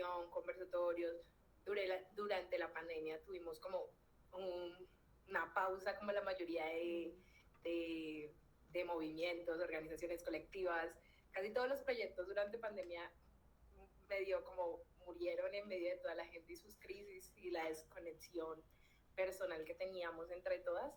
formación, conversatorios. Durante la pandemia tuvimos como una pausa como la mayoría de, de movimientos, organizaciones colectivas. Casi todos los proyectos durante pandemia medio como murieron en medio de toda la gente y sus crisis y la desconexión personal que teníamos entre todas,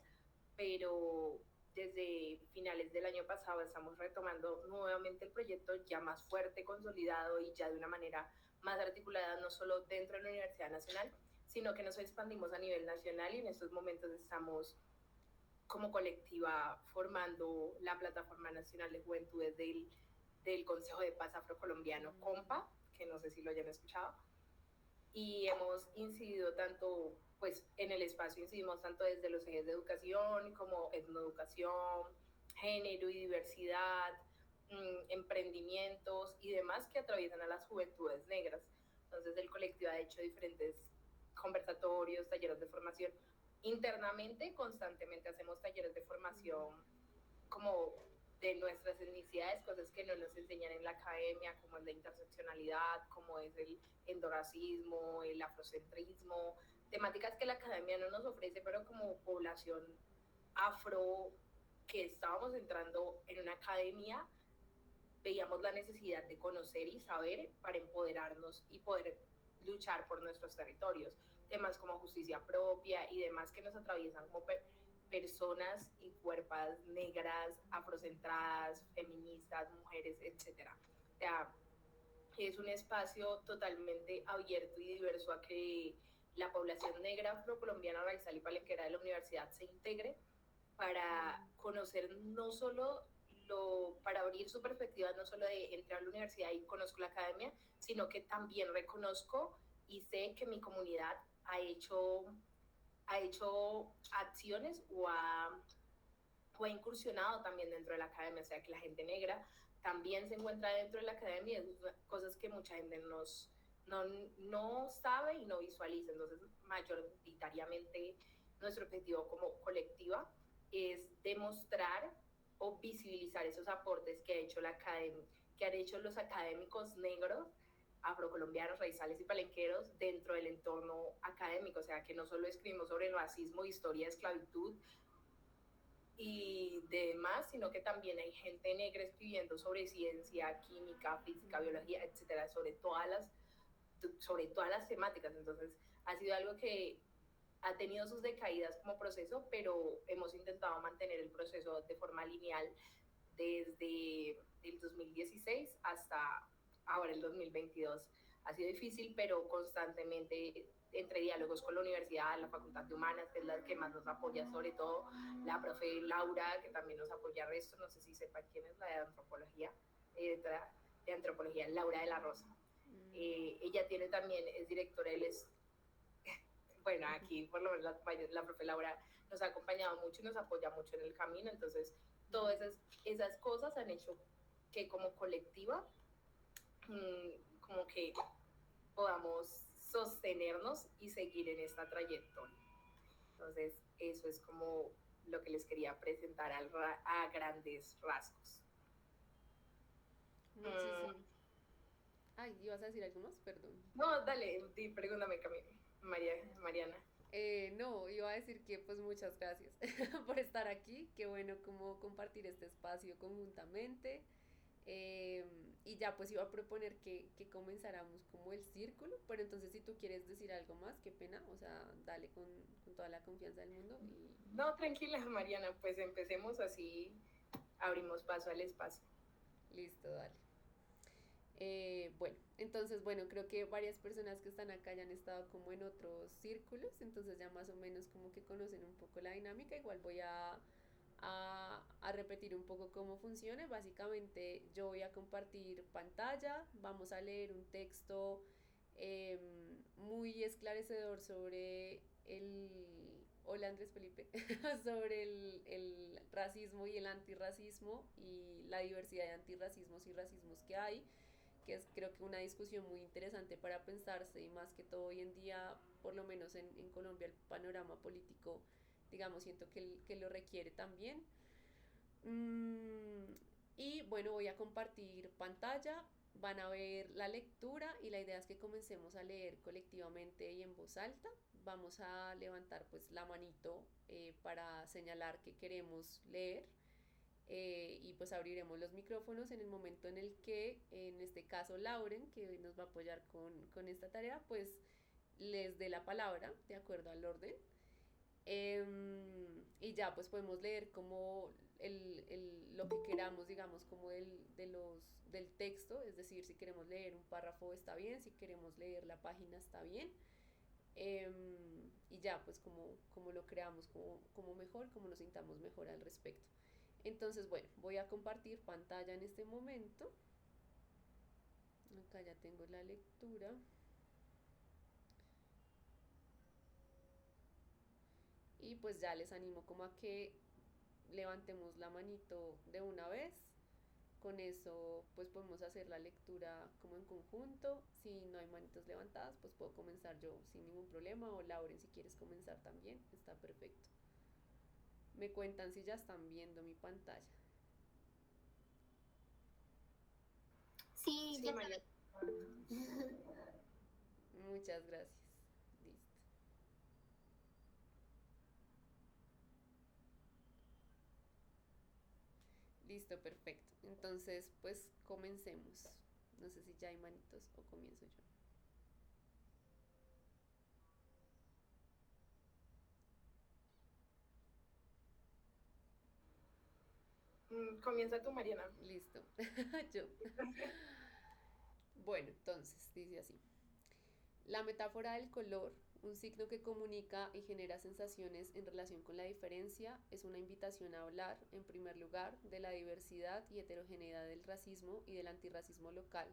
pero desde finales del año pasado estamos retomando nuevamente el proyecto ya más fuerte, consolidado y ya de una manera más articulada, no solo dentro de la Universidad Nacional, sino que nos expandimos a nivel nacional y en estos momentos estamos como colectiva formando la Plataforma Nacional de Juventudes del Consejo de Paz Afrocolombiano, COMPA, que no sé si lo hayan escuchado, y hemos incidido tanto, pues en el espacio incidimos tanto desde los ejes de educación como etnoeducación, género y diversidad, emprendimientos y demás que atraviesan a las juventudes negras. Entonces el colectivo ha hecho diferentes conversatorios, talleres de formación. Internamente, constantemente hacemos talleres de formación como de nuestras etnicidades, cosas que no nos enseñan en la academia, como es la interseccionalidad, como es el endorracismo, el afrocentrismo, temáticas que la academia no nos ofrece, pero como población afro que estábamos entrando en una academia, veíamos la necesidad de conocer y saber para empoderarnos y poder luchar por nuestros territorios. Temas como justicia propia y demás que nos atraviesan como personas y cuerpos negras, afrocentradas, feministas, mujeres, etcétera. O sea, es un espacio totalmente abierto y diverso a que la población negra afrocolombiana, raizal y palenquera de la universidad se integre para conocer no solo para abrir su perspectiva no solo de entrar a la universidad y conozco la academia, sino que también reconozco y sé que mi comunidad ha hecho acciones o ha incursionado también dentro de la academia, o sea que la gente negra también se encuentra dentro de la academia, y es cosas que mucha gente no sabe y no visualiza. Entonces, mayoritariamente, nuestro objetivo como colectiva es demostrar o visibilizar esos aportes que ha hecho la academia, que han hecho los académicos negros, afrocolombianos, raizales y palenqueros dentro del entorno académico, o sea, que no solo escribimos sobre el racismo, historia de esclavitud y demás, sino que también hay gente negra escribiendo sobre ciencia, química, física, biología, etcétera, sobre todas las temáticas. Entonces, ha sido algo que ha tenido sus decaídas como proceso, pero hemos intentado mantener el proceso de forma lineal desde el 2016 hasta ahora el 2022. Ha sido difícil, pero constantemente entre diálogos con la universidad, la Facultad de Humanas, que es la que más nos apoya, sobre todo la profe Laura, que también nos apoya resto, no sé si sepan quién es la de antropología, Laura de la Rosa. Ella tiene también, es directora, él es, bueno, aquí por lo menos la profe Laura nos ha acompañado mucho y nos apoya mucho en el camino, entonces todas esas cosas han hecho que como colectiva, como que podamos sostenernos y seguir en esta trayectoria. Entonces, eso es como lo que les quería presentar a grandes rasgos. Muchísimo. Ay, ¿ibas a decir algo más? Perdón. No, dale, pregúntame, Mariana. No, iba a decir que pues muchas gracias por estar aquí. Qué bueno como compartir este espacio conjuntamente. Y ya pues iba a proponer que comenzáramos como el círculo, pero entonces si tú quieres decir algo más, qué pena, o sea, dale con toda la confianza del mundo y No, tranquila, Mariana, pues empecemos así, abrimos paso al espacio. listo, dale. Bueno, entonces, bueno, creo que varias personas que están acá ya han estado como en otros círculos, entonces ya más o menos como que conocen un poco la dinámica. Igual voy a repetir un poco cómo funciona. Básicamente yo voy a compartir pantalla, vamos a leer un texto muy esclarecedor sobre el... Hola Andrés Felipe, sobre el racismo y el antirracismo y la diversidad de antirracismos y racismos que hay, que es creo que una discusión muy interesante para pensarse y más que todo hoy en día, por lo menos en Colombia, el panorama político, digamos, siento que lo requiere también. Mm, y bueno, voy a compartir pantalla. van a ver la lectura y la idea es que comencemos a leer colectivamente y en voz alta. Vamos a levantar pues la manito para señalar que queremos leer y pues abriremos los micrófonos en el momento en el que, en este caso Lauren, que hoy nos va a apoyar con esta tarea, pues les dé la palabra de acuerdo al orden. Y ya pues podemos leer como lo que queramos, digamos, como del texto, es decir, si queremos leer un párrafo está bien, si queremos leer la página está bien. Y ya, pues como lo creamos, como mejor, como nos sintamos mejor al respecto. Entonces, bueno, voy a compartir pantalla en este momento. Acá ya tengo la lectura. Y pues ya les animo como a que levantemos la manito de una vez. Con eso pues podemos hacer la lectura como en conjunto. Si no hay manitos levantadas, pues puedo comenzar yo sin ningún problema. O Lauren, si quieres comenzar también, está perfecto. Me cuentan si ya están viendo mi pantalla. Sí, ya María. Muchas gracias. Listo. Listo, perfecto. Entonces, pues comencemos. No sé si ya hay manitos o comienzo yo. Comienza tú, Mariana. Listo. Yo. Bueno, entonces, dice así. La metáfora del color, un signo que comunica y genera sensaciones en relación con la diferencia, es una invitación a hablar, en primer lugar, de la diversidad y heterogeneidad del racismo y del antirracismo local,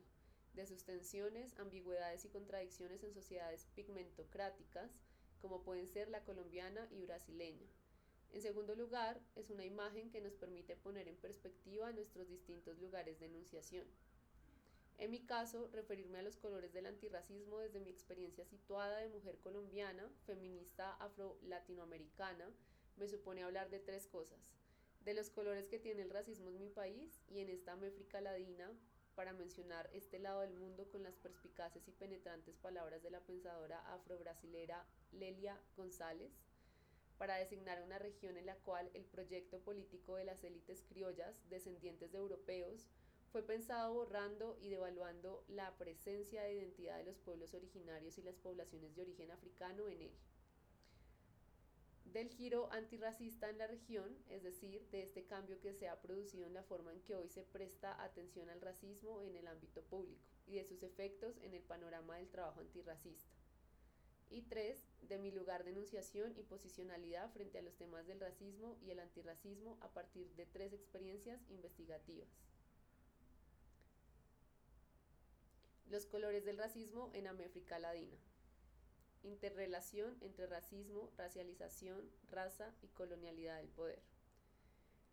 de sus tensiones, ambigüedades y contradicciones en sociedades pigmentocráticas, como pueden ser la colombiana y brasileña. En segundo lugar, es una imagen que nos permite poner en perspectiva nuestros distintos lugares de enunciación. En mi caso, referirme a los colores del antirracismo desde mi experiencia situada de mujer colombiana, feminista afro-latinoamericana, me supone hablar de tres cosas. De los colores que tiene el racismo en mi país y en esta África Latina, para mencionar este lado del mundo con las perspicaces y penetrantes palabras de la pensadora afro-brasilera Lelia González, para designar una región en la cual el proyecto político de las élites criollas, descendientes de europeos, fue pensado borrando y devaluando la presencia de identidad de los pueblos originarios y las poblaciones de origen africano en él. Del giro antirracista en la región, es decir, de este cambio que se ha producido en la forma en que hoy se presta atención al racismo en el ámbito público y de sus efectos en el panorama del trabajo antirracista. Y 3, de mi lugar de enunciación y posicionalidad frente a los temas del racismo y el antirracismo a partir de 3 experiencias investigativas. Los colores del racismo en América Latina. Interrelación entre racismo, racialización, raza y colonialidad del poder.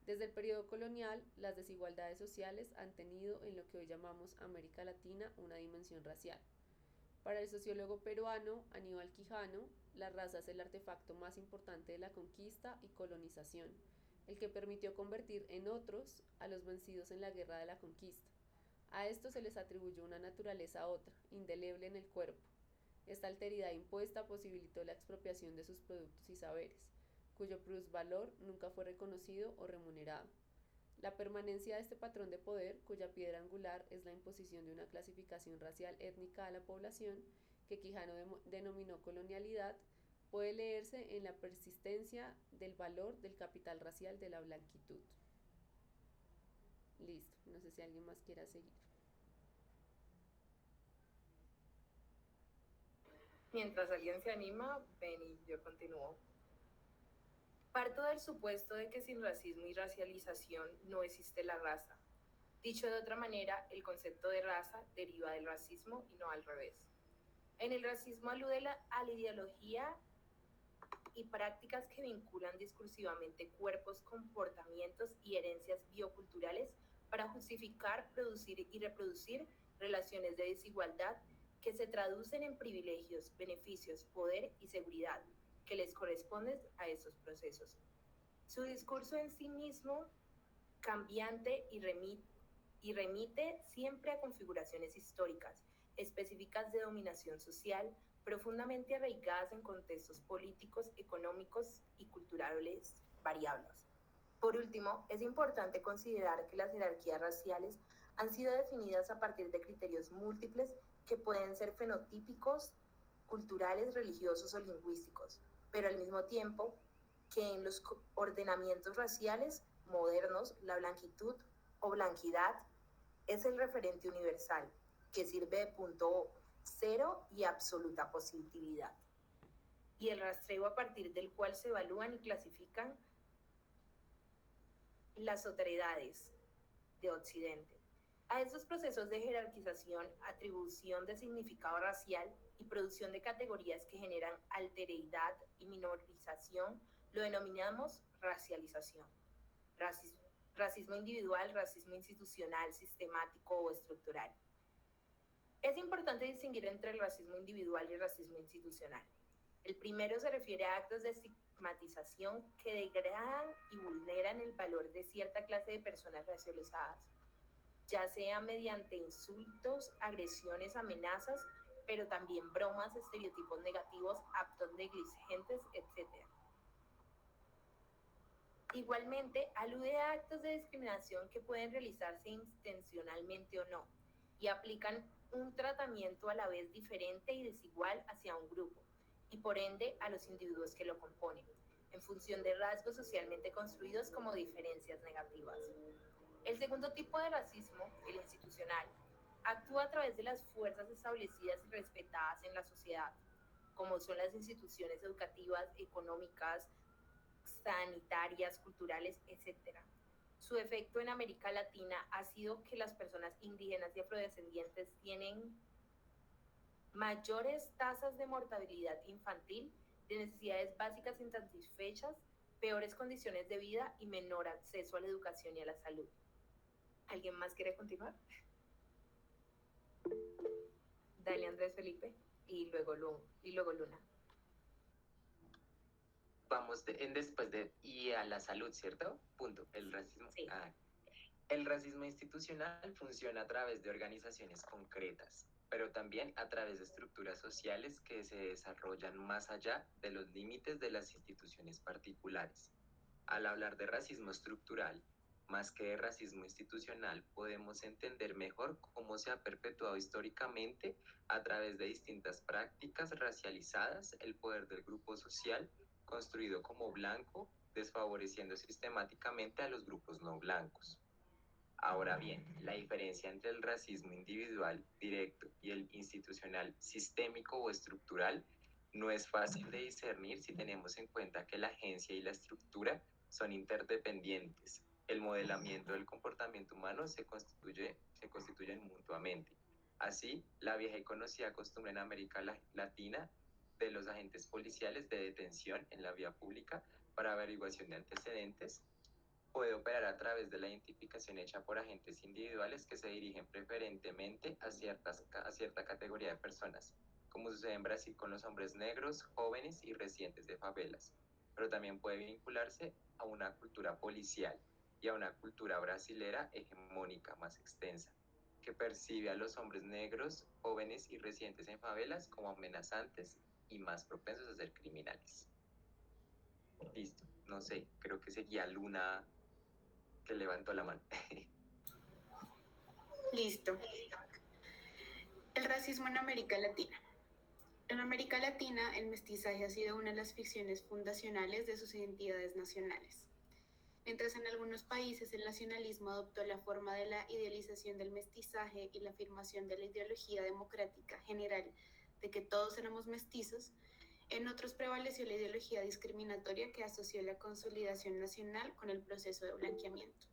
Desde el periodo colonial, las desigualdades sociales han tenido en lo que hoy llamamos América Latina una dimensión racial. Para el sociólogo peruano Aníbal Quijano, la raza es el artefacto más importante de la conquista y colonización, el que permitió convertir en otros a los vencidos en la guerra de la conquista. A esto se les atribuyó una naturaleza otra, indeleble en el cuerpo. Esta alteridad impuesta posibilitó la expropiación de sus productos y saberes, cuyo plusvalor nunca fue reconocido o remunerado. La permanencia de este patrón de poder, cuya piedra angular es la imposición de una clasificación racial étnica a la población, que Quijano denominó colonialidad, puede leerse en la persistencia del valor del capital racial de la blanquitud. Listo, no sé si alguien más quiera seguir. Mientras alguien se anima, ven y yo continúo. Parto del supuesto de que sin racismo y racialización no existe la raza. Dicho de otra manera, el concepto de raza deriva del racismo y no al revés. En el racismo alude a la ideología y prácticas que vinculan discursivamente cuerpos, comportamientos y herencias bioculturales para justificar, producir y reproducir relaciones de desigualdad que se traducen en privilegios, beneficios, poder y seguridad que les corresponden a esos procesos. Su discurso en sí mismo, cambiante y y remite siempre a configuraciones históricas, específicas de dominación social, profundamente arraigadas en contextos políticos, económicos y culturales variables. Por último, es importante considerar que las jerarquías raciales han sido definidas a partir de criterios múltiples que pueden ser fenotípicos, culturales, religiosos o lingüísticos, pero al mismo tiempo que en los ordenamientos raciales modernos la blanquitud o blanquidad es el referente universal, que sirve de punto cero y absoluta positividad, y el rastreo a partir del cual se evalúan y clasifican las otredades de Occidente. A estos procesos de jerarquización, atribución de significado racial y producción de categorías que generan alteridad y minorización lo denominamos racialización. Racismo individual, racismo institucional, sistemático o estructural. Es importante distinguir entre el racismo individual y el racismo institucional. El primero se refiere a actos de estigmatización que degradan y vulneran el valor de cierta clase de personas racializadas, ya sea mediante insultos, agresiones, amenazas, pero también bromas, estereotipos negativos, actos negligentes, etc. Igualmente, alude a actos de discriminación que pueden realizarse intencionalmente o no, y aplican un tratamiento a la vez diferente y desigual hacia un grupo, y por ende a los individuos que lo componen, en función de rasgos socialmente construidos como diferencias negativas. El segundo tipo de racismo, el institucional, actúa a través de las fuerzas establecidas y respetadas en la sociedad, como son las instituciones educativas, económicas, sanitarias, culturales, etc. Su efecto en América Latina ha sido que las personas indígenas y afrodescendientes tienen mayores tasas de mortalidad infantil, de necesidades básicas insatisfechas, peores condiciones de vida y menor acceso a la educación y a la salud. ¿Alguien más quiere continuar? Dale, Andrés Felipe, y luego Luna. Vamos después de y a la salud, ¿cierto? Punto. El racismo. Sí. El racismo institucional funciona a través de organizaciones concretas, pero también a través de estructuras sociales que se desarrollan más allá de los límites de las instituciones particulares. Al hablar de racismo estructural, más que de racismo institucional, podemos entender mejor cómo se ha perpetuado históricamente a través de distintas prácticas racializadas el poder del grupo social construido como blanco, desfavoreciendo sistemáticamente a los grupos no blancos. Ahora bien, la diferencia entre el racismo individual directo y el institucional sistémico o estructural no es fácil de discernir si tenemos en cuenta que la agencia y la estructura son interdependientes. El modelamiento del comportamiento humano se constituyen mutuamente. Así, la vieja y conocida costumbre en América Latina de los agentes policiales de detención en la vía pública para averiguación de antecedentes puede operar a través de la identificación hecha por agentes individuales que se dirigen preferentemente a cierta categoría de personas, como sucede en Brasil con los hombres negros, jóvenes y residentes de favelas, pero también puede vincularse a una cultura policial y a una cultura brasilera hegemónica más extensa, que percibe a los hombres negros, jóvenes y residentes en favelas como amenazantes y más propensos a ser criminales. Listo, no sé, creo que seguía Luna que levantó la mano. Listo. El racismo en América Latina. En América Latina, el mestizaje ha sido una de las ficciones fundacionales de sus identidades nacionales. Mientras en algunos países el nacionalismo adoptó la forma de la idealización del mestizaje y la afirmación de la ideología democrática general de que todos éramos mestizos, en otros prevaleció la ideología discriminatoria que asoció la consolidación nacional con el proceso de blanqueamiento.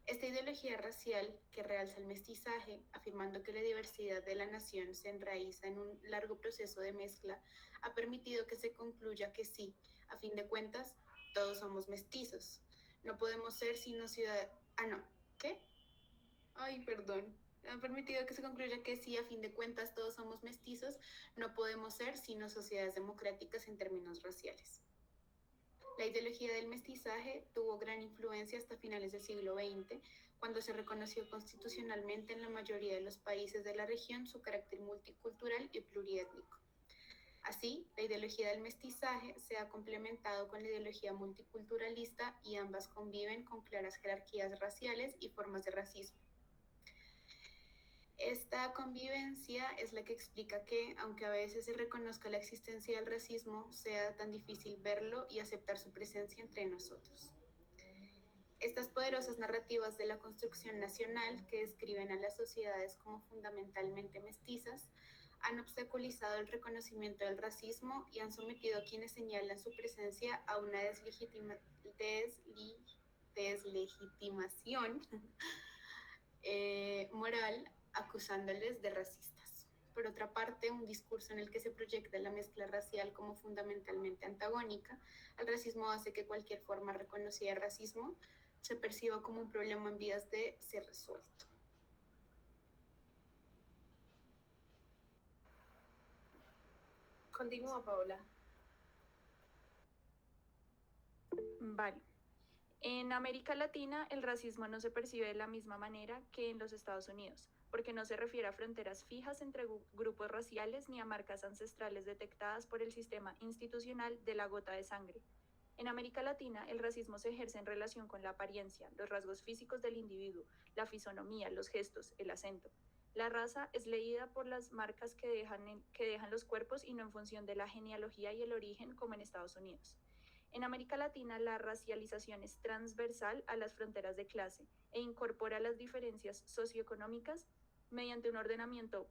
Esta ideología racial, que realza el mestizaje, afirmando que la diversidad de la nación se enraiza en un largo proceso de mezcla, ha permitido que se concluya que sí, a fin de cuentas, todos somos mestizos. No podemos ser sino Ha permitido que se concluya que sí, a fin de cuentas, todos somos mestizos, no podemos ser sino sociedades democráticas en términos raciales. La ideología del mestizaje tuvo gran influencia hasta finales del siglo XX, cuando se reconoció constitucionalmente en la mayoría de los países de la región su carácter multicultural y pluriétnico. Así, la ideología del mestizaje se ha complementado con la ideología multiculturalista y ambas conviven con claras jerarquías raciales y formas de racismo. Esta convivencia es la que explica que, aunque a veces se reconozca la existencia del racismo, sea tan difícil verlo y aceptar su presencia entre nosotros. Estas poderosas narrativas de la construcción nacional, que describen a las sociedades como fundamentalmente mestizas, han obstaculizado el reconocimiento del racismo y han sometido a quienes señalan su presencia a una deslegitimación moral, acusándoles de racistas. Por otra parte, un discurso en el que se proyecta la mezcla racial como fundamentalmente antagónica al racismo hace que cualquier forma reconocida de racismo se perciba como un problema en vías de ser resuelto. Continúa, Paola. Vale. En América Latina, el racismo no se percibe de la misma manera que en los Estados Unidos, porque no se refiere a fronteras fijas entre grupos raciales ni a marcas ancestrales detectadas por el sistema institucional de la gota de sangre. En América Latina, el racismo se ejerce en relación con la apariencia, los rasgos físicos del individuo, la fisonomía, los gestos, el acento. La raza es leída por las marcas que dejan los cuerpos y no en función de la genealogía y el origen como en Estados Unidos. En América Latina, la racialización es transversal a las fronteras de clase e incorpora las diferencias socioeconómicas mediante un ordenamiento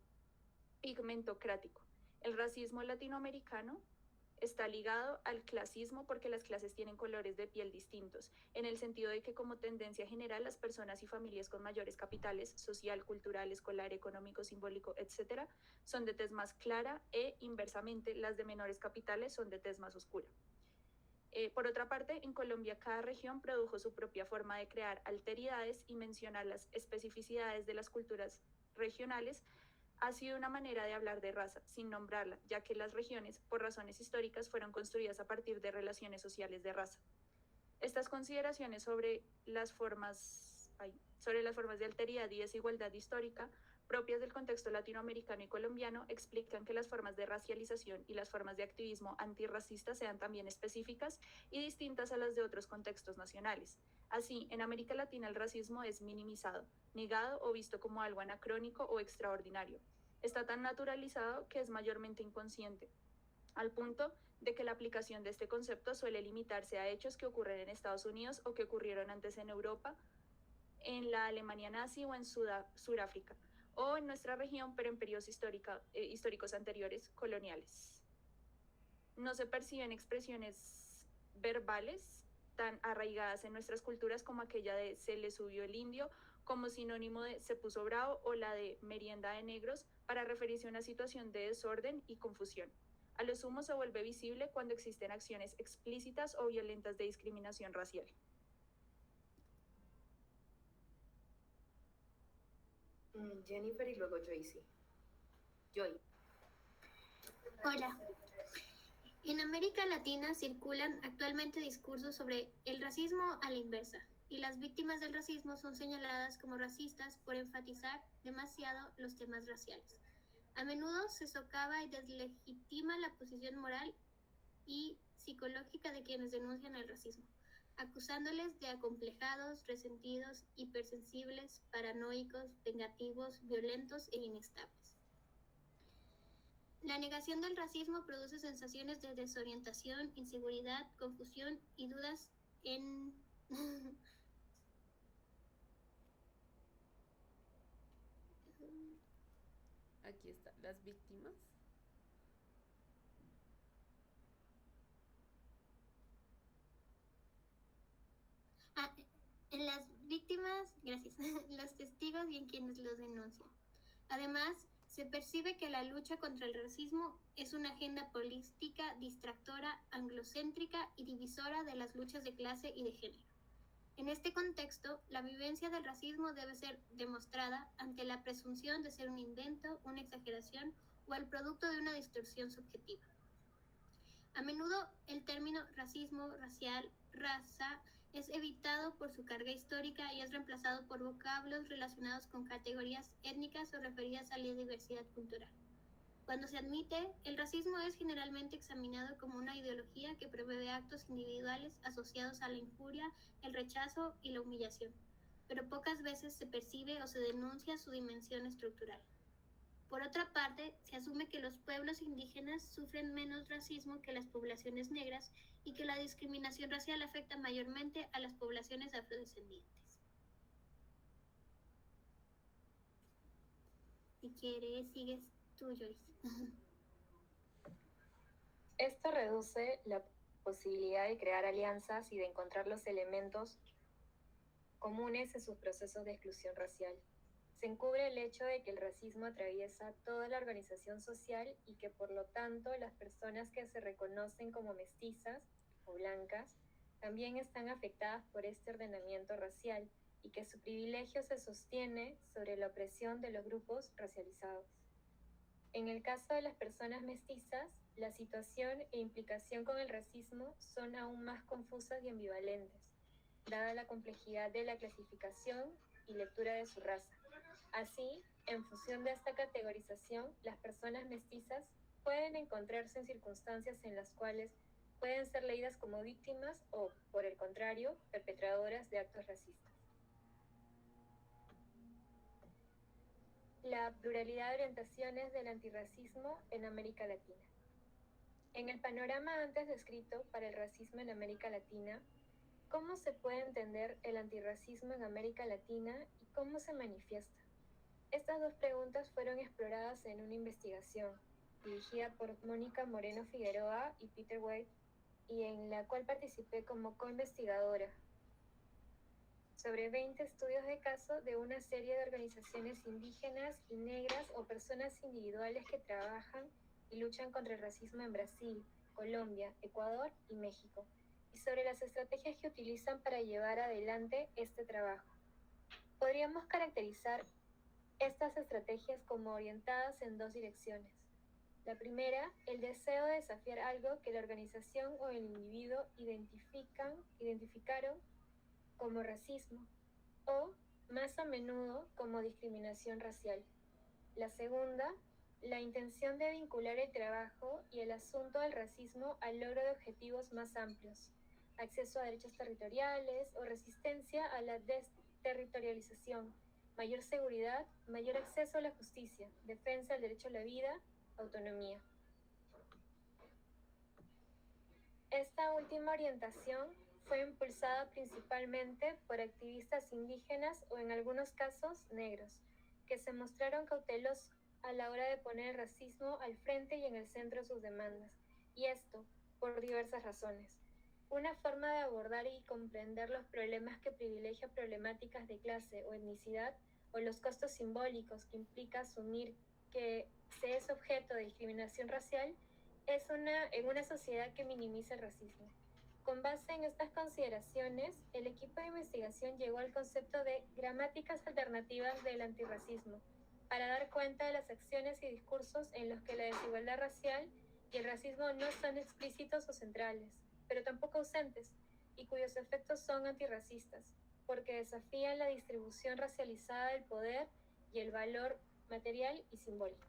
pigmentocrático. El racismo latinoamericano está ligado al clasismo porque las clases tienen colores de piel distintos, en el sentido de que como tendencia general las personas y familias con mayores capitales social, cultural, escolar, económico, simbólico, etc., son de tez más clara e inversamente las de menores capitales son de tez más oscura. Por otra parte, en Colombia cada región produjo su propia forma de crear alteridades y mencionar las especificidades de las culturas regionales ha sido una manera de hablar de raza, sin nombrarla, ya que las regiones, por razones históricas, fueron construidas a partir de relaciones sociales de raza. Estas consideraciones sobre las formas de alteridad y desigualdad histórica propias del contexto latinoamericano y colombiano explican que las formas de racialización y las formas de activismo antirracista sean también específicas y distintas a las de otros contextos nacionales. Así, en América Latina el racismo es minimizado, negado o visto como algo anacrónico o extraordinario. Está tan naturalizado que es mayormente inconsciente, al punto de que la aplicación de este concepto suele limitarse a hechos que ocurren en Estados Unidos o que ocurrieron antes en Europa, en la Alemania nazi o en Sudáfrica, o en nuestra región, pero en periodos históricos anteriores, coloniales. No se perciben expresiones verbales tan arraigadas en nuestras culturas como aquella de se le subió el indio, como sinónimo de se puso bravo, o la de merienda de negros, para referirse a una situación de desorden y confusión. A lo sumo se vuelve visible cuando existen acciones explícitas o violentas de discriminación racial. Jennifer y luego Joyce. Joy. Hola. En América Latina circulan actualmente discursos sobre el racismo a la inversa, y las víctimas del racismo son señaladas como racistas por enfatizar demasiado los temas raciales. A menudo se socava y deslegitima la posición moral y psicológica de quienes denuncian el racismo, acusándoles de acomplejados, resentidos, hipersensibles, paranoicos, vengativos, violentos e inestables. La negación del racismo produce sensaciones de desorientación, inseguridad, confusión y dudas en... Aquí está, las víctimas. En las víctimas, gracias, los testigos y en quienes los denuncian. Además, se percibe que la lucha contra el racismo es una agenda política distractora, anglocéntrica y divisora de las luchas de clase y de género. En este contexto, la vivencia del racismo debe ser demostrada ante la presunción de ser un invento, una exageración o el producto de una distorsión subjetiva. A menudo el término racismo, racial, raza Es evitado por su carga histórica y es reemplazado por vocablos relacionados con categorías étnicas o referidas a la diversidad cultural. Cuando se admite, el racismo es generalmente examinado como una ideología que promueve actos individuales asociados a la injuria, el rechazo y la humillación, pero pocas veces se percibe o se denuncia su dimensión estructural. Por otra parte, se asume que los pueblos indígenas sufren menos racismo que las poblaciones negras y que la discriminación racial afecta mayormente a las poblaciones afrodescendientes. Si quieres, sigues tú, Joyce. Esto reduce la posibilidad de crear alianzas y de encontrar los elementos comunes en sus procesos de exclusión racial. Se encubre el hecho de que el racismo atraviesa toda la organización social y que por lo tanto las personas que se reconocen como mestizas o blancas también están afectadas por este ordenamiento racial y que su privilegio se sostiene sobre la opresión de los grupos racializados. En el caso de las personas mestizas, la situación e implicación con el racismo son aún más confusas y ambivalentes, dada la complejidad de la clasificación y lectura de su raza. Así, en función de esta categorización, las personas mestizas pueden encontrarse en circunstancias en las cuales pueden ser leídas como víctimas o, por el contrario, perpetradoras de actos racistas. La pluralidad de orientaciones del antirracismo en América Latina. En el panorama antes descrito para el racismo en América Latina, ¿cómo se puede entender el antirracismo en América Latina y cómo se manifiesta? Estas dos preguntas fueron exploradas en una investigación dirigida por Mónica Moreno Figueroa y Peter White, y en la cual participé como co-investigadora, sobre 20 estudios de caso de una serie de organizaciones indígenas y negras o personas individuales que trabajan y luchan contra el racismo en Brasil, Colombia, Ecuador y México, y sobre las estrategias que utilizan para llevar adelante este trabajo. Podríamos caracterizar estas estrategias como orientadas en dos direcciones. La primera, el deseo de desafiar algo que la organización o el individuo identificaron como racismo o, más a menudo, como discriminación racial. La segunda, la intención de vincular el trabajo y el asunto del racismo al logro de objetivos más amplios, acceso a derechos territoriales o resistencia a la desterritorialización, mayor seguridad, mayor acceso a la justicia, defensa del derecho a la vida, autonomía. Esta última orientación fue impulsada principalmente por activistas indígenas o en algunos casos negros, que se mostraron cautelosos a la hora de poner el racismo al frente y en el centro de sus demandas, y esto por diversas razones. Una forma de abordar y comprender los problemas que privilegia problemáticas de clase o etnicidad o los costos simbólicos que implica asumir que se es objeto de discriminación racial es en una sociedad que minimiza el racismo. Con base en estas consideraciones, el equipo de investigación llegó al concepto de gramáticas alternativas del antirracismo, para dar cuenta de las acciones y discursos en los que la desigualdad racial y el racismo no son explícitos o centrales, pero tampoco ausentes, y cuyos efectos son antirracistas, porque desafían la distribución racializada del poder y el valor material y simbólico.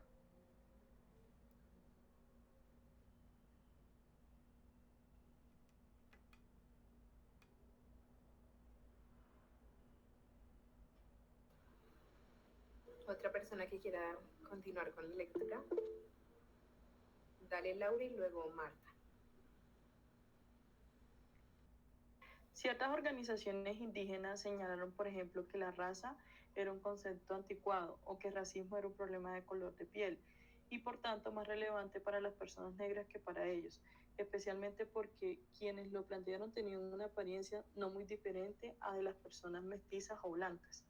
Otra persona que quiera continuar con la lectura. Dale, Laura, y luego Marta. Ciertas organizaciones indígenas señalaron, por ejemplo, que la raza era un concepto anticuado o que el racismo era un problema de color de piel y por tanto más relevante para las personas negras que para ellos, especialmente porque quienes lo plantearon tenían una apariencia no muy diferente a de las personas mestizas o blancas.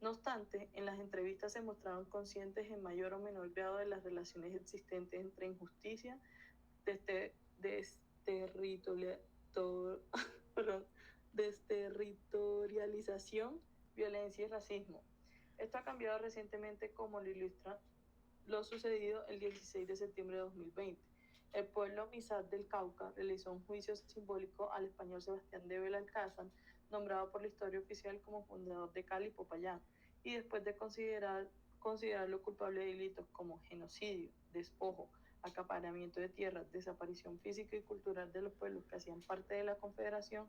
No obstante, en las entrevistas se mostraron conscientes en mayor o menor grado de las relaciones existentes entre injusticia, desterritorialización, violencia y racismo. Esto ha cambiado recientemente, como lo ilustra lo sucedido el 16 de septiembre de 2020, El pueblo Misad del Cauca realizó un juicio simbólico al español Sebastián de Belalcázar, nombrado por la historia oficial como fundador de Cali y Popayán, y después de considerarlo culpable de delitos como genocidio, despojo, acaparamiento de tierras, desaparición física y cultural de los pueblos que hacían parte de la Confederación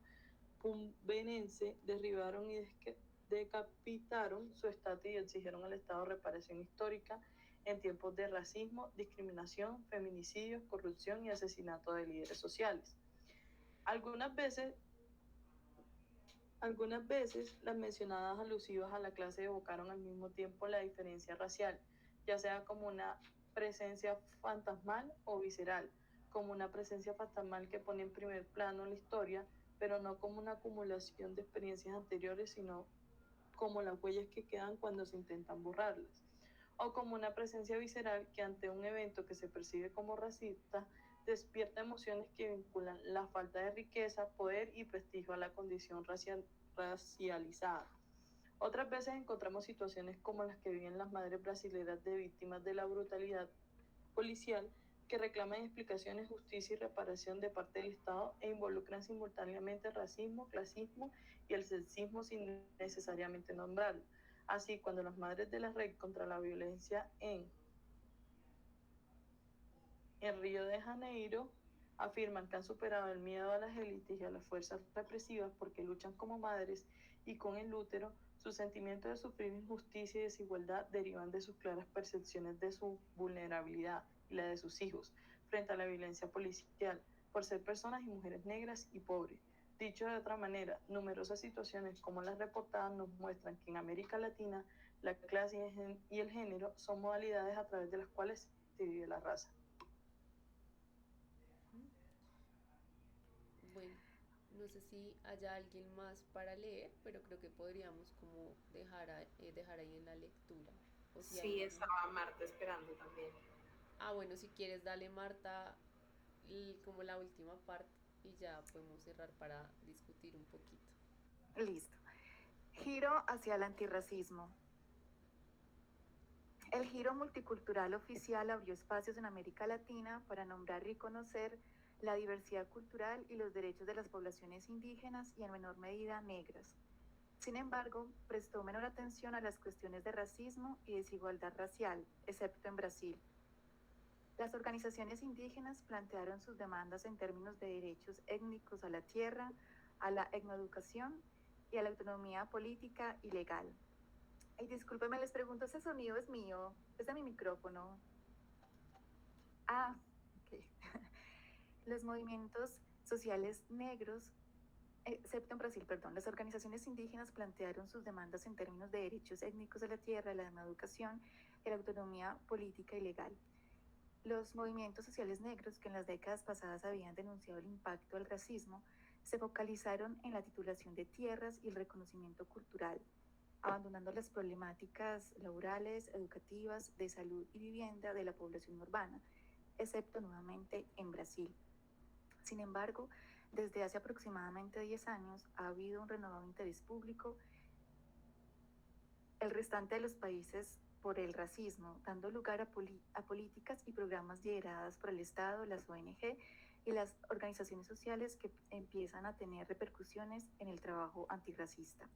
Pumbenense, derribaron y decapitaron su estatua y exigieron al Estado reparación histórica en tiempos de racismo, discriminación, feminicidios, corrupción y asesinato de líderes sociales. Algunas veces las mencionadas alusivas a la clase evocaron al mismo tiempo la diferencia racial, ya sea como una presencia fantasmal o visceral, como una presencia fantasmal que pone en primer plano la historia, pero no como una acumulación de experiencias anteriores, sino como las huellas que quedan cuando se intentan borrarlas, o como una presencia visceral que ante un evento que se percibe como racista, despierta emociones que vinculan la falta de riqueza, poder y prestigio a la condición racializada. Otras veces encontramos situaciones como las que viven las madres brasileras de víctimas de la brutalidad policial que reclaman explicaciones, justicia y reparación de parte del Estado e involucran simultáneamente racismo, clasismo y el sexismo sin necesariamente nombrarlo. Así, cuando las madres de la red contra la violencia en Río de Janeiro afirman que han superado el miedo a las élites y a las fuerzas represivas porque luchan como madres y con el útero, su sentimiento de sufrir injusticia y desigualdad derivan de sus claras percepciones de su vulnerabilidad y la de sus hijos frente a la violencia policial por ser personas y mujeres negras y pobres. Dicho de otra manera, numerosas situaciones como las reportadas nos muestran que en América Latina la clase y el género son modalidades a través de las cuales se vive la raza. Bueno, no sé si haya alguien más para leer, pero creo que podríamos como dejar ahí en la lectura. O si Sí, alguien... estaba Marta esperando también. Ah, bueno, si quieres, dale Marta como la última parte y ya podemos cerrar para discutir un poquito. Listo. Giro hacia el antirracismo. El giro multicultural oficial abrió espacios en América Latina para nombrar y reconocer la diversidad cultural y los derechos de las poblaciones indígenas y en menor medida negras. Sin embargo, prestó menor atención a las cuestiones de racismo y desigualdad racial, excepto en Brasil. Las organizaciones indígenas plantearon sus demandas en términos de derechos étnicos a la tierra, a la etnoeducación y a la autonomía política y legal. Ay, discúlpeme, les pregunto, ¿ese sonido es mío? ¿Es de mi micrófono? Ah, ok. Los movimientos sociales negros, excepto en Brasil, perdón, las organizaciones indígenas plantearon sus demandas en términos de derechos étnicos a la tierra, la educación y la autonomía política y legal. Los movimientos sociales negros, que en las décadas pasadas habían denunciado el impacto del racismo, se focalizaron en la titulación de tierras y el reconocimiento cultural, abandonando las problemáticas laborales, educativas, de salud y vivienda de la población urbana, excepto nuevamente en Brasil. Sin embargo, desde hace aproximadamente 10 años ha habido un renovado interés público el restante de los países por el racismo, dando lugar a políticas y programas lideradas por el Estado, las ONG y las organizaciones sociales que empiezan a tener repercusiones en el trabajo antirracista.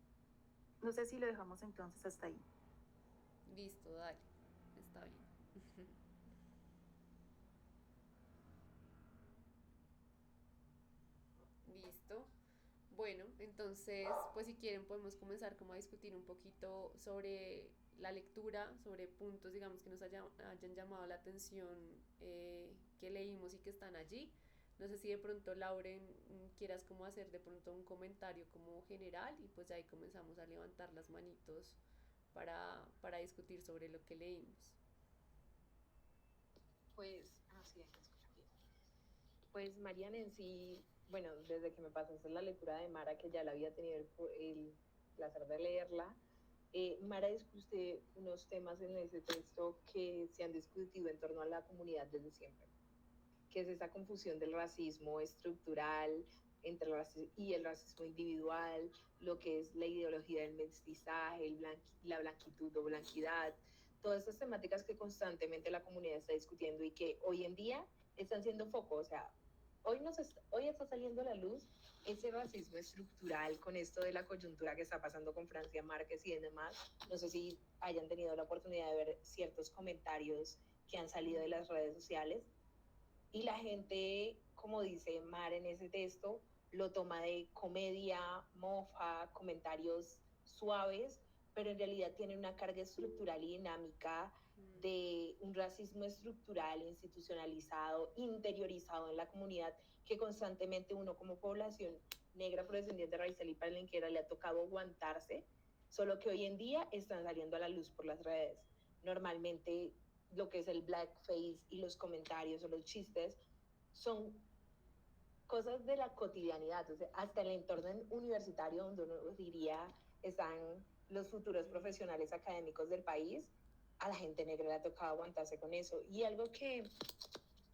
No sé si lo dejamos entonces hasta ahí. Listo, dale, está bien. Listo. Bueno, entonces, pues si quieren podemos comenzar como a discutir un poquito sobre la lectura, sobre puntos, digamos, que nos hayan llamado la atención, que leímos y que están allí. No sé si de pronto, Lauren, quieras como hacer de pronto un comentario como general y pues ya ahí comenzamos a levantar las manitos para discutir sobre lo que leímos. Pues, sí, ahí me escucho bien. Pues Mariana, en sí, bueno, desde que me pasaste la lectura de Mara, que ya la había tenido el placer de leerla, Mara discute unos temas en ese texto que se han discutido en torno a la comunidad desde siempre, que es esa confusión del racismo estructural y el racismo individual, lo que es la ideología del mestizaje, la blanquitud o blanquidad, todas estas temáticas que constantemente la comunidad está discutiendo y que hoy en día están siendo foco, o sea, hoy está saliendo a la luz ese racismo estructural con esto de la coyuntura que está pasando con Francia Márquez y demás. No sé si hayan tenido la oportunidad de ver ciertos comentarios que han salido de las redes sociales y la gente, como dice Mar en ese texto, lo toma de comedia, mofa, comentarios suaves, pero en realidad tiene una carga estructural y dinámica de un racismo estructural, institucionalizado, interiorizado en la comunidad, que constantemente uno como población negra afrodescendiente, racial y palenquera le ha tocado aguantarse, solo que hoy en día están saliendo a la luz por las redes. Normalmente lo que es el blackface y los comentarios o los chistes son cosas de la cotidianidad, o sea, hasta el entorno universitario donde uno diría están los futuros profesionales académicos del país, a la gente negra le ha tocado aguantarse con eso. Y algo que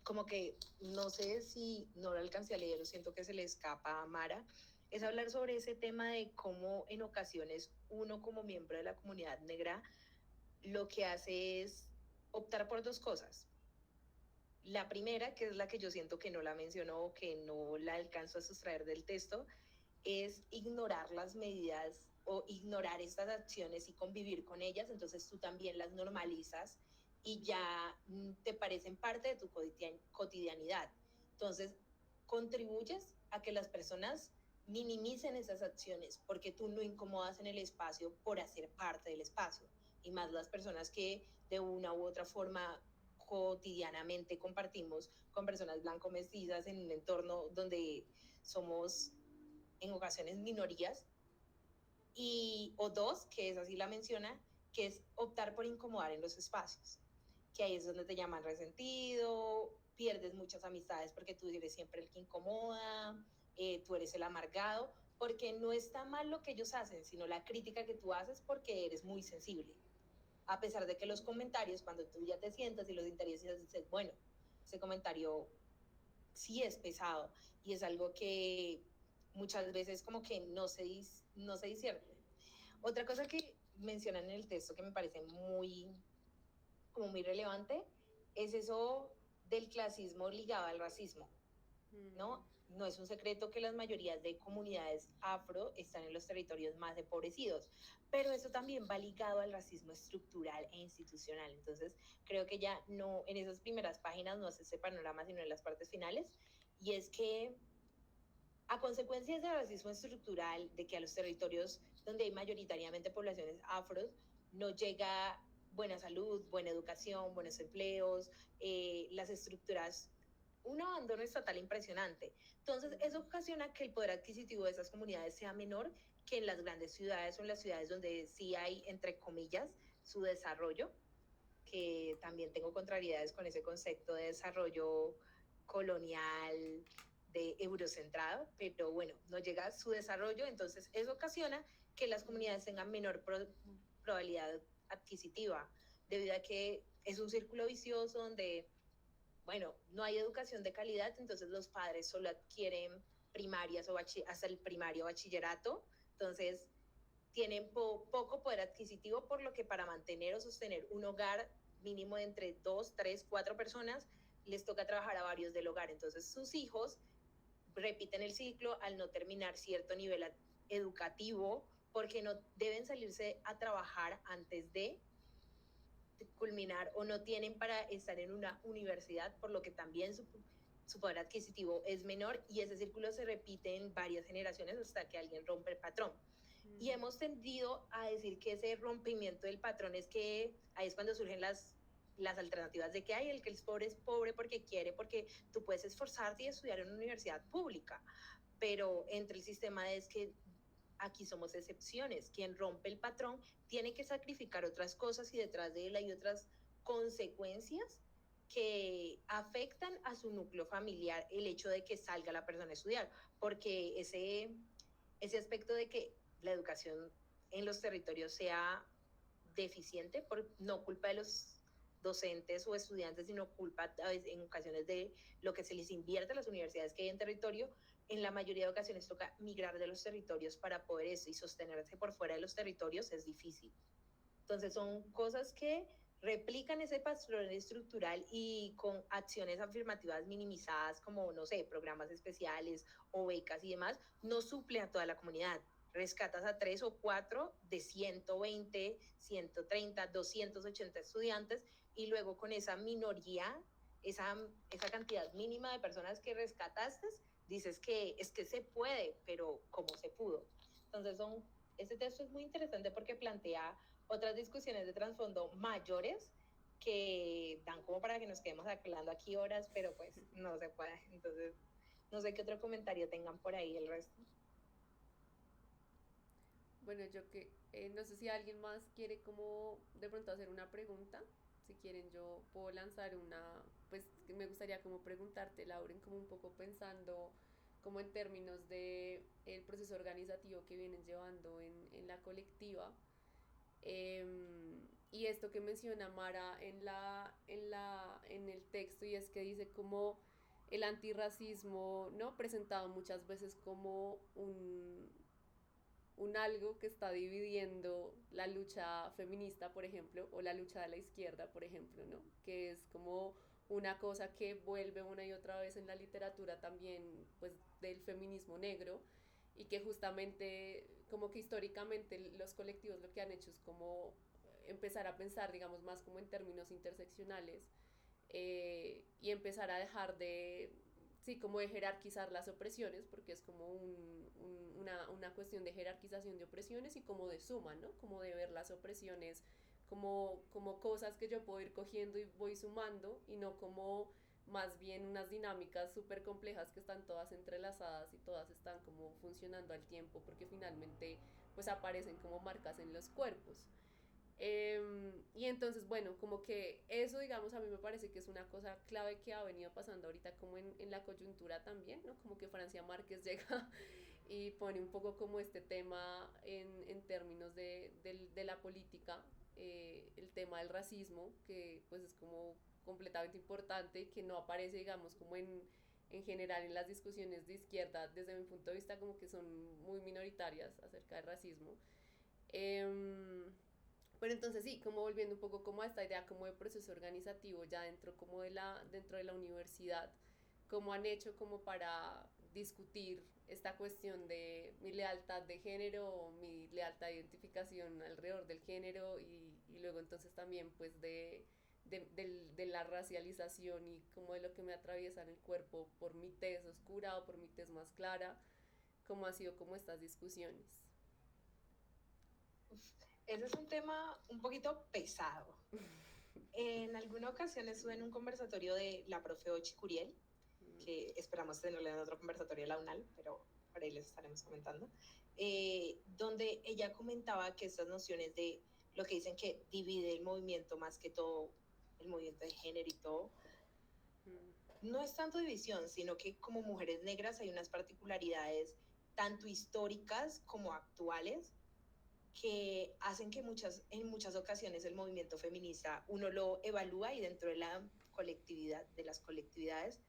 como que no sé si no lo alcancé a leer o siento que se le escapa a Mara, es hablar sobre ese tema de cómo en ocasiones uno como miembro de la comunidad negra lo que hace es optar por dos cosas. La primera, que es la que yo siento que no la mencionó o que no la alcanzo a sustraer del texto, es ignorar las medidas o ignorar estas acciones y convivir con ellas, entonces tú también las normalizas y ya te parecen parte de tu cotidianidad. Entonces, contribuyes a que las personas minimicen esas acciones porque tú no incomodas en el espacio por hacer parte del espacio. Y más las personas que de una u otra forma cotidianamente compartimos con personas blanco-mestizas en un entorno donde somos en ocasiones minorías, o dos, que es así la menciona, que es optar por incomodar en los espacios, que ahí es donde te llaman resentido, pierdes muchas amistades porque tú eres siempre el que incomoda, tú eres el amargado, porque no está mal lo que ellos hacen, sino la crítica que tú haces porque eres muy sensible. A pesar de que los comentarios, cuando tú ya te sientas y los intereses, dices, bueno, ese comentario sí es pesado y es algo que muchas veces como que no se discierne. Otra cosa que mencionan en el texto que me parece como muy relevante es eso del clasismo ligado al racismo, ¿no? No es un secreto que las mayorías de comunidades afro están en los territorios más empobrecidos, pero eso también va ligado al racismo estructural e institucional. Entonces, creo que ya no, en esas primeras páginas no hace ese panorama, sino en las partes finales, y es que a consecuencia de ese racismo estructural, de que a los territorios donde hay mayoritariamente poblaciones afros no llega buena salud, buena educación, buenos empleos, las estructuras, un abandono estatal impresionante. Entonces, eso ocasiona que el poder adquisitivo de esas comunidades sea menor que en las grandes ciudades o en las ciudades donde sí hay, entre comillas, su desarrollo, que también tengo contrariedades con ese concepto de desarrollo colonial, de eurocentrado, pero bueno, no llega a su desarrollo, entonces eso ocasiona que las comunidades tengan menor probabilidad adquisitiva, debido a que es un círculo vicioso donde, bueno, no hay educación de calidad, entonces los padres solo adquieren primarias o hasta el primario bachillerato, entonces tienen poco poder adquisitivo, por lo que para mantener o sostener un hogar mínimo de entre 2, 3, 4 personas, les toca trabajar a varios del hogar. Entonces sus hijos repiten el ciclo al no terminar cierto nivel educativo, porque no deben salirse a trabajar antes de culminar o no tienen para estar en una universidad, por lo que también su poder adquisitivo es menor y ese círculo se repite en varias generaciones hasta que alguien rompe el patrón. Y hemos tendido a decir que ese rompimiento del patrón es que ahí es cuando surgen las alternativas de que hay el que es pobre porque quiere, porque tú puedes esforzarte y estudiar en una universidad pública, pero entre el sistema es que aquí somos excepciones. Quien rompe el patrón tiene que sacrificar otras cosas y detrás de él hay otras consecuencias que afectan a su núcleo familiar el hecho de que salga la persona a estudiar, porque ese aspecto de que la educación en los territorios sea deficiente, por no culpa de los docentes o estudiantes, sino culpa en ocasiones de lo que se les invierte a las universidades que hay en territorio, en la mayoría de ocasiones toca migrar de los territorios para poder eso, y sostenerse por fuera de los territorios es difícil. Entonces son cosas que replican ese patrón estructural y con acciones afirmativas minimizadas como, no sé, programas especiales o becas y demás, no suple a toda la comunidad. Rescatas a 3 o 4 de 120, 130, 280 estudiantes y luego con esa minoría, esa cantidad mínima de personas que rescataste, dices que es que se puede, pero ¿cómo se pudo? Entonces este texto es muy interesante porque plantea otras discusiones de trasfondo mayores que dan como para que nos quedemos hablando aquí horas, pero pues no se puede. Entonces, no sé qué otro comentario tengan por ahí el resto. Bueno, no sé si alguien más quiere como de pronto hacer una pregunta. Si quieren yo puedo lanzar pues me gustaría como preguntarte, Lauren, como un poco pensando como en términos de el proceso organizativo que vienen llevando en la colectiva. Y esto que menciona Mara en el texto, y es que dice como el antirracismo, ¿no? Presentado muchas veces como un algo que está dividiendo la lucha feminista, por ejemplo, o la lucha de la izquierda, por ejemplo, ¿no? Que es como una cosa que vuelve una y otra vez en la literatura también, pues, del feminismo negro, y que justamente, como que históricamente los colectivos lo que han hecho es como empezar a pensar, digamos, más como en términos interseccionales, y empezar a dejar de, sí, como de jerarquizar las opresiones, porque es como una cuestión de jerarquización de opresiones y como de suma, ¿no? Como de ver las opresiones como cosas que yo puedo ir cogiendo y voy sumando, y no como más bien unas dinámicas súper complejas que están todas entrelazadas y todas están como funcionando al tiempo, porque finalmente pues aparecen como marcas en los cuerpos. Y entonces, bueno, como que eso, digamos, a mí me parece que es una cosa clave que ha venido pasando ahorita como en la coyuntura también, ¿no? Como que Francia Márquez llega y pone un poco como este tema en términos de la política, el tema del racismo, que pues es como completamente importante, que no aparece, digamos, como en general en las discusiones de izquierda, desde mi punto de vista, como que son muy minoritarias acerca del racismo. Pero entonces sí, como volviendo un poco como a esta idea como de proceso organizativo ya dentro de la universidad, cómo han hecho como para discutir esta cuestión de mi lealtad de género o mi lealtad de identificación alrededor del género, y luego entonces también pues de la racialización y como de lo que me atraviesa en el cuerpo por mi tez oscura o por mi tez más clara, cómo ha sido como estas discusiones. Ese es un tema un poquito pesado. En alguna ocasión estuve en un conversatorio de la profe Ochi Curiel, que esperamos tenerle en otro conversatorio de la UNAL, pero por ahí les estaremos comentando, donde ella comentaba que estas nociones de lo que dicen que divide el movimiento más que todo, el movimiento de género y todo, no es tanto división, sino que como mujeres negras hay unas particularidades tanto históricas como actuales que hacen que en muchas ocasiones el movimiento feminista uno lo evalúa y dentro de la colectividad, de las colectividades,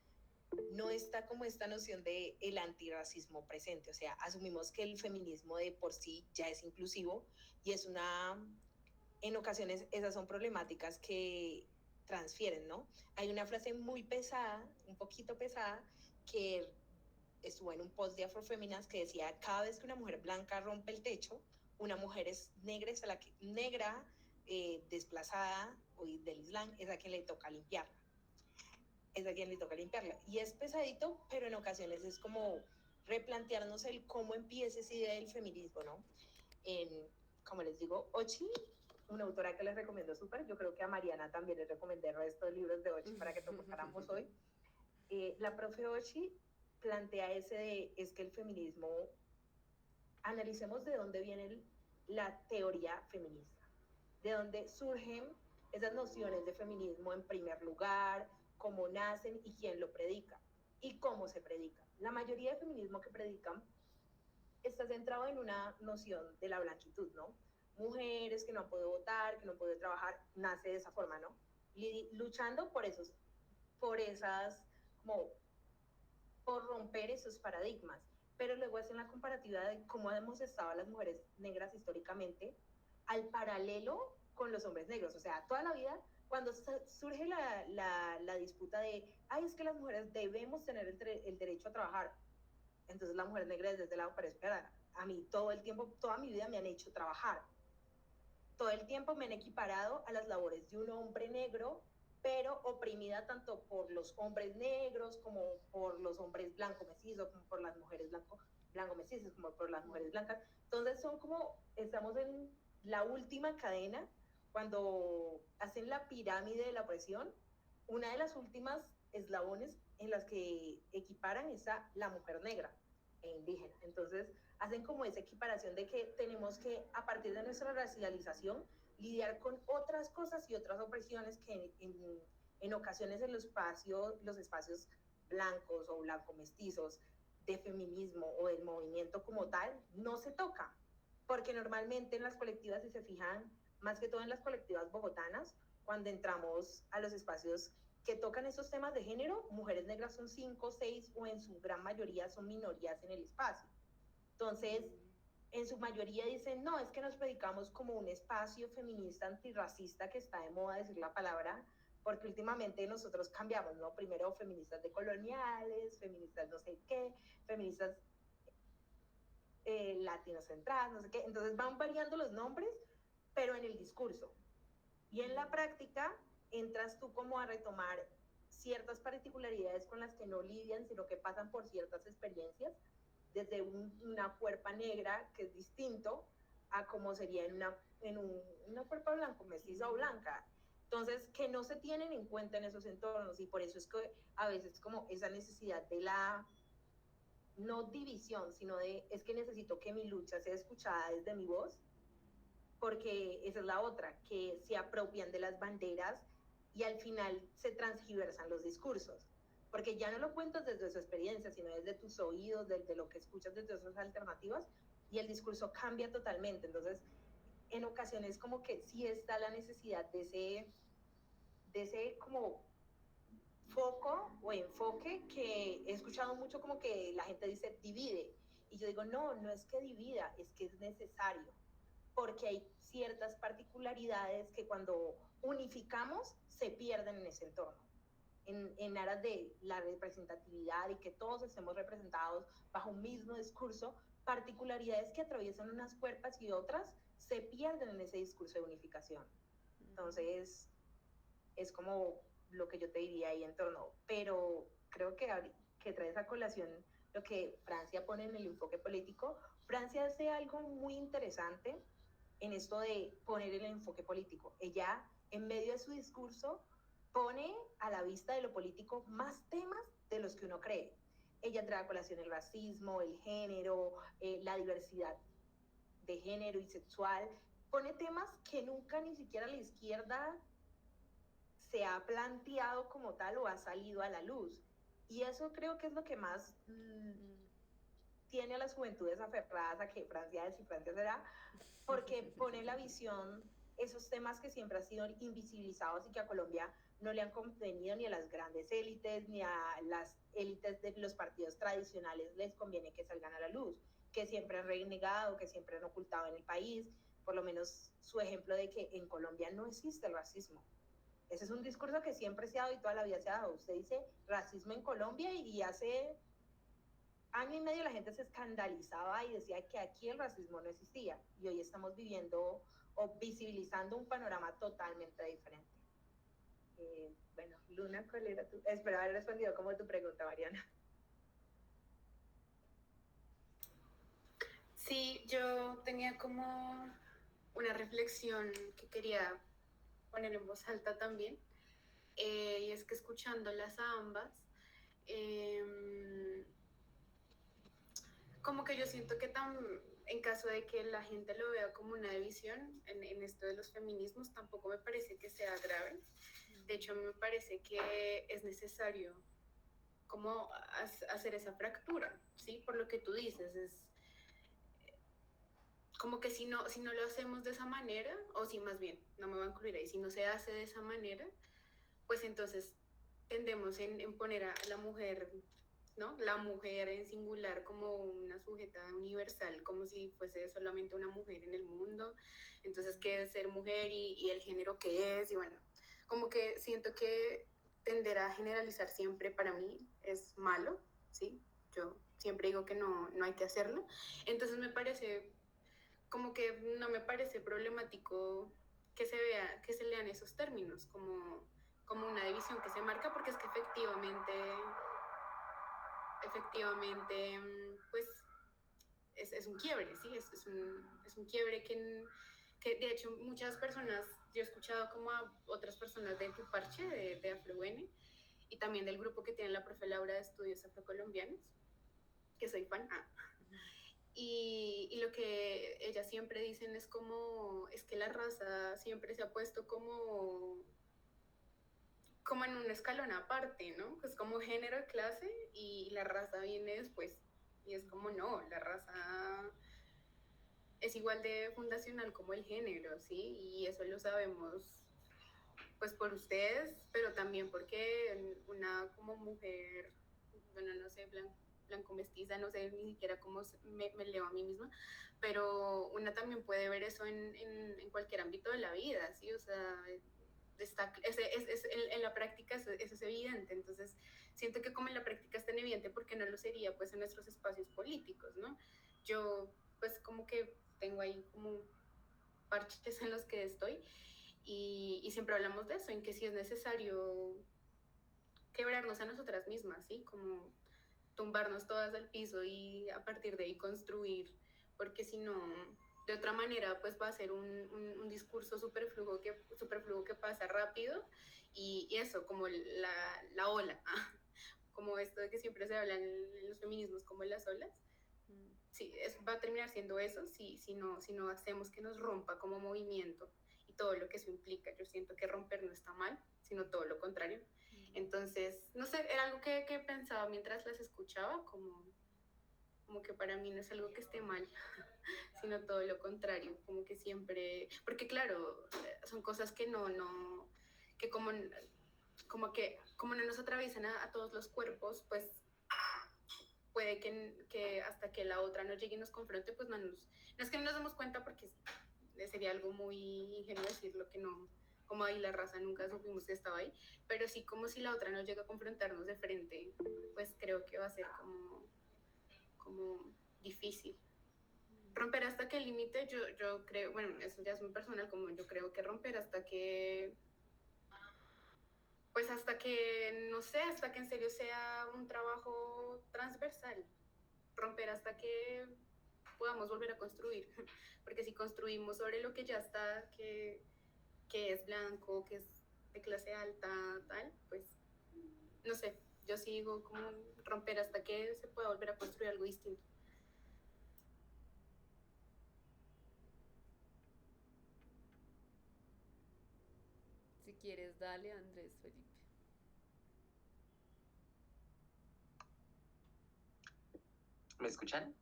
no está como esta noción de el antirracismo presente. O sea, asumimos que el feminismo de por sí ya es inclusivo y en ocasiones esas son problemáticas que transfieren, ¿no? Hay una frase muy pesada, un poquito pesada, que estuvo en un post de Afroféminas que decía: cada vez que una mujer blanca rompe el techo, una mujer negra, desplazada o del Islam, es a quien le toca limpiarla. Y es pesadito, pero en ocasiones es como replantearnos el cómo empieza esa idea del feminismo, ¿no? Como les digo, Ochi, una autora que les recomiendo súper, yo creo que a Mariana también les recomendé el resto de libros de Ochi para que tocáramos hoy. La profe Ochi plantea es que el feminismo, analicemos de dónde viene la teoría feminista, de dónde surgen esas nociones de feminismo en primer lugar, cómo nacen y quién lo predica y cómo se predica. La mayoría de feminismo que predican está centrado en una noción de la blanquitud, ¿no? Mujeres que no han podido votar, que no han podido trabajar, nace de esa forma, ¿no? Luchando por romper esos paradigmas. Pero luego hacen la comparativa de cómo hemos estado las mujeres negras históricamente al paralelo con los hombres negros. O sea, toda la vida, cuando surge la disputa de, ay, es que las mujeres debemos tener el derecho a trabajar, entonces la mujer negra desde el lado, pero espera, a mí todo el tiempo, toda mi vida me han hecho trabajar. Todo el tiempo me han equiparado a las labores de un hombre negro, pero oprimida tanto por los hombres negros como por los hombres blanco mestizos, como por las mujeres blanco mestizas, como por las mujeres blancas. Entonces son como, estamos en la última cadena, cuando hacen la pirámide de la opresión, una de las últimas eslabones en las que equiparan es a la mujer negra e indígena. Entonces hacen como esa equiparación de que tenemos que, a partir de nuestra racialización, lidiar con otras cosas y otras opresiones que en ocasiones en los espacios blancos o blanco mestizos de feminismo o del movimiento como tal, no se toca. Porque normalmente en las colectivas, si se fijan, más que todo en las colectivas bogotanas, cuando entramos a los espacios que tocan esos temas de género, mujeres negras son 5, 6 o en su gran mayoría son minorías en el espacio. Entonces, en su mayoría dicen, no, es que nos predicamos como un espacio feminista antirracista, que está de moda decir la palabra, porque últimamente nosotros cambiamos, ¿no? Primero feministas decoloniales, feministas no sé qué, feministas latinocentradas, no sé qué. Entonces van variando los nombres, pero en el discurso. Y en la práctica entras tú como a retomar ciertas particularidades con las que no lidian, sino que pasan por ciertas experiencias, desde una cuerpa negra, que es distinto a como sería en una cuerpa blanco, mestiza o blanca. Entonces, que no se tienen en cuenta en esos entornos, y por eso es que a veces como esa necesidad de la, no división, sino de, es que necesito que mi lucha sea escuchada desde mi voz, porque esa es la otra, que se apropian de las banderas y al final se transgiversan los discursos, porque ya no lo cuentas desde su experiencia, sino desde tus oídos, desde lo que escuchas, desde esas alternativas, y el discurso cambia totalmente. Entonces, en ocasiones como que sí está la necesidad de ese como foco o enfoque, que he escuchado mucho como que la gente dice divide, y yo digo, no, no es que divida, es que es necesario, porque hay ciertas particularidades que cuando unificamos se pierden en ese entorno. En aras de la representatividad y que todos estemos representados bajo un mismo discurso, particularidades que atraviesan unas cuerpas y otras se pierden en ese discurso de unificación. Entonces, es como lo que yo te diría ahí en torno, pero creo que trae esa colación lo que Francia pone en el enfoque político. Francia hace algo muy interesante en esto de poner el enfoque político. Ella, en medio de su discurso, pone a la vista de lo político más temas de los que uno cree. Ella trae a colación el racismo, el género, la diversidad de género y sexual. Pone temas que nunca ni siquiera la izquierda se ha planteado como tal o ha salido a la luz. Y eso creo que es lo que más tiene a las juventudes aferradas a que Francia es y Francia será, porque pone la visión, esos temas que siempre han sido invisibilizados y que a Colombia no le han convenido ni a las grandes élites, ni a las élites de los partidos tradicionales les conviene que salgan a la luz, que siempre han renegado, que siempre han ocultado en el país, por lo menos su ejemplo de que en Colombia no existe el racismo. Ese es un discurso que siempre se ha dado y toda la vida se ha dado. Usted dice racismo en Colombia y hace año y medio la gente se escandalizaba y decía que aquí el racismo no existía. Y hoy estamos viviendo o visibilizando un panorama totalmente diferente. Bueno, Luna, ¿cuál era tu? Espero haber respondido como tu pregunta, Mariana. Sí, yo tenía como una reflexión que quería poner en voz alta también, y es que escuchándolas a ambas, como que yo siento que en caso de que la gente lo vea como una división en esto de los feminismos, tampoco me parece que sea grave. De hecho, me parece que es necesario como hacer esa fractura, ¿sí? Por lo que tú dices, es como que si no lo hacemos de esa manera, o si más bien, no me voy a incluir ahí, si no se hace de esa manera, pues entonces tendemos en poner a la mujer ¿no? La mujer en singular como una sujeta universal, como si fuese solamente una mujer en el mundo. Entonces, ¿qué es ser mujer y el género que es? Y bueno, como que siento que tender a generalizar siempre para mí es malo, ¿sí? Yo siempre digo que no hay que hacerlo. Entonces me parece, como que no me parece problemático que se vea, que se lean esos términos como una división que se marca, porque es que efectivamente, pues es un quiebre, ¿sí? Es un quiebre que de hecho muchas personas, yo he escuchado como a otras personas de tu parche, de AfroN, y también del grupo que tiene la profe Laura de Estudios Afrocolombianos, que soy fan, y lo que ellas siempre dicen es como, es que la raza siempre se ha puesto como en un escalón aparte, ¿no? Pues como género, clase, y la raza viene después. Y es como, no, la raza es igual de fundacional como el género, ¿sí? Y eso lo sabemos, pues por ustedes, pero también porque una como mujer, bueno, no sé, blanco mestiza, no sé ni siquiera cómo me leo a mí misma, pero una también puede ver eso en cualquier ámbito de la vida, ¿sí? O sea, en la práctica eso es evidente, entonces siento que como en la práctica es tan evidente, ¿por qué no lo sería pues en nuestros espacios políticos, ¿no? Yo pues como que tengo ahí como parches en los que estoy y siempre hablamos de eso, en que si es necesario quebrarnos a nosotras mismas, ¿sí? Como tumbarnos todas al piso y a partir de ahí construir, porque si no, de otra manera, pues va a ser un discurso superfluo que pasa rápido y eso, como la ola, como esto de que siempre se habla en los feminismos como en las olas. Sí, va a terminar siendo eso si no hacemos que nos rompa como movimiento y todo lo que eso implica. Yo siento que romper no está mal, sino todo lo contrario. Entonces, no sé, era algo que pensaba mientras las escuchaba, como que para mí no es algo que esté mal, sino todo lo contrario, como que siempre, porque claro, son cosas que que como no nos atraviesan a todos los cuerpos, pues puede que hasta que la otra nos llegue y nos confronte, pues no es que no nos demos cuenta porque sería algo muy ingenuo decirlo que no, como ahí la raza nunca supimos que estaba ahí, pero sí como si la otra nos llega a confrontarnos de frente, pues creo que va a ser como difícil. Romper hasta qué límite, yo creo, bueno, eso ya es muy personal, como yo creo que romper hasta que, pues hasta que, no sé, hasta que en serio sea un trabajo transversal, romper hasta que podamos volver a construir, porque si construimos sobre lo que ya está, que es blanco, que es de clase alta, tal, pues no sé, yo sigo como romper hasta que se pueda volver a construir algo distinto. Si quieres, dale, Andrés Felipe. ¿Me escuchan?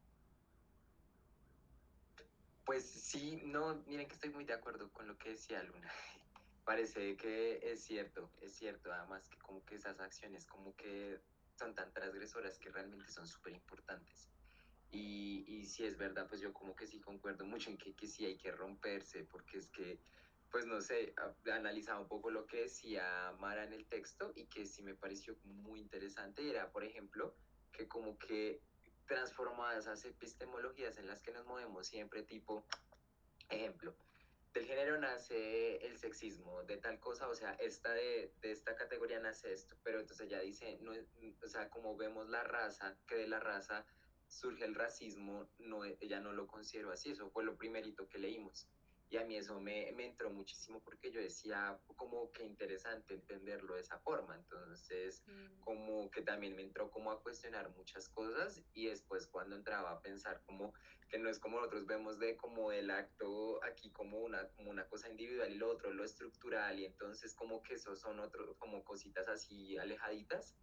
Pues sí, no, miren que estoy muy de acuerdo con lo que decía Luna. Parece que es cierto, además que como que esas acciones como que son tan transgresoras que realmente son súper importantes. Y si es verdad, pues yo como que sí concuerdo mucho en que sí hay que romperse, porque es que, pues no sé, analizaba un poco lo que decía Mara en el texto y que sí me pareció muy interesante, era, por ejemplo, que como que transformadas esas epistemologías en las que nos movemos siempre, tipo, ejemplo, del género nace el sexismo, de tal cosa, o sea, de esta categoría nace esto, pero entonces ella dice, no, o sea, como vemos la raza, que de la raza surge el racismo, no, ella no lo considero así, eso fue lo primerito que leímos. Y a mí eso me entró muchísimo porque yo decía, como que interesante entenderlo de esa forma. Entonces, como que también me entró como a cuestionar muchas cosas y después cuando entraba a pensar como que no es como nosotros vemos de como el acto aquí como una cosa individual y lo otro lo estructural y entonces como que esos son otros como cositas así alejaditas,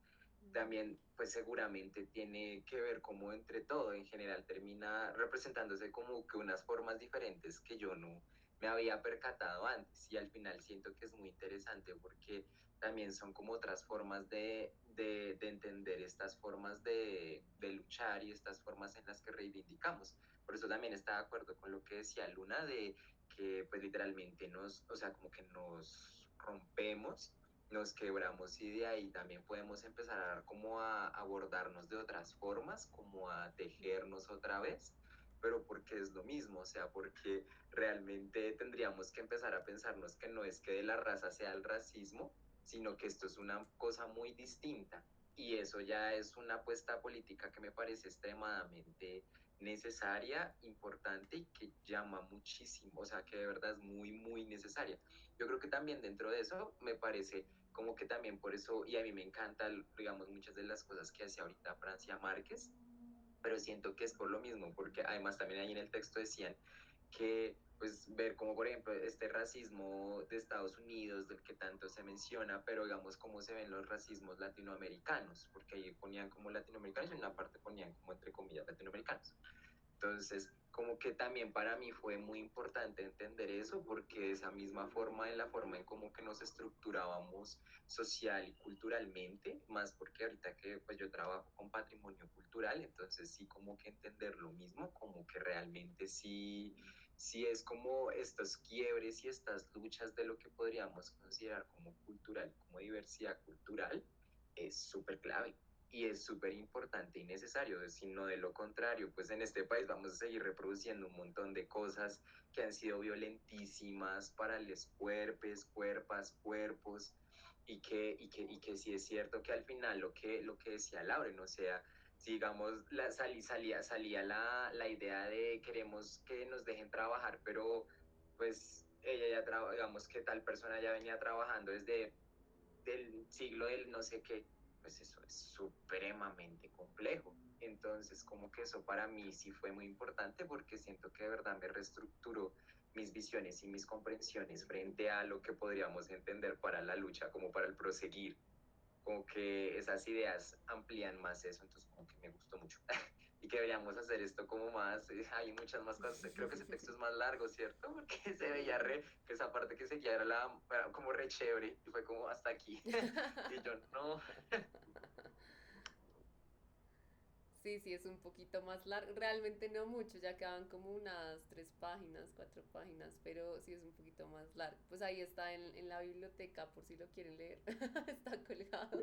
también pues seguramente tiene que ver como entre todo en general termina representándose como que unas formas diferentes que yo no me había percatado antes y al final siento que es muy interesante porque también son como otras formas de entender estas formas de luchar y estas formas en las que reivindicamos. Por eso también está de acuerdo con lo que decía Luna, de que pues literalmente o sea, como que nos rompemos, nos quebramos y de ahí también podemos empezar como a abordarnos de otras formas, como a tejernos otra vez, pero porque es lo mismo, o sea, porque realmente tendríamos que empezar a pensarnos que no es que de la raza sea el racismo, sino que esto es una cosa muy distinta. Y eso ya es una apuesta política que me parece extremadamente necesaria, importante y que llama muchísimo, o sea, que de verdad es muy, muy necesaria. Yo creo que también dentro de eso me parece como que también por eso, y a mí me encanta, digamos, muchas de las cosas que hace ahorita Francia Márquez, pero siento que es por lo mismo, porque además también ahí en el texto decían que pues ver como por ejemplo este racismo de Estados Unidos del que tanto se menciona, pero digamos cómo se ven los racismos latinoamericanos, porque ahí ponían como latinoamericanos y en una parte ponían como entre comillas latinoamericanos. Entonces, como que también para mí fue muy importante entender eso, porque de esa misma forma, en la forma en como que nos estructurábamos social y culturalmente, más porque ahorita que pues yo trabajo con patrimonio cultural, entonces sí como que entender lo mismo, como que realmente sí es como estos quiebres y estas luchas de lo que podríamos considerar como cultural, como diversidad cultural, es súper clave y es súper importante y necesario, sino de lo contrario, pues en este país vamos a seguir reproduciendo un montón de cosas que han sido violentísimas para los cuerpos, cuerpas, cuerpos, y que sí es cierto que al final lo que decía Lauren, o sea, si digamos, salía la idea de queremos que nos dejen trabajar, pero pues ella ya, digamos que tal persona ya venía trabajando desde del siglo del no sé qué, pues eso es supremamente complejo. Entonces, como que eso para mí sí fue muy importante porque siento que de verdad me reestructuró mis visiones y mis comprensiones frente a lo que podríamos entender para la lucha, como para el proseguir, como que esas ideas amplían más eso, entonces como que me gustó mucho. Y que deberíamos hacer esto como más, hay muchas más cosas, creo que ese texto es más largo, ¿cierto? Porque se veía que esa parte que seguía era como re chévere, y fue como hasta aquí. Y yo, no. Sí, sí, es un poquito más largo, realmente no mucho, ya quedan como unas 3 páginas, 4 páginas, pero sí es un poquito más largo. Pues ahí está en la biblioteca por si lo quieren leer, está colgado.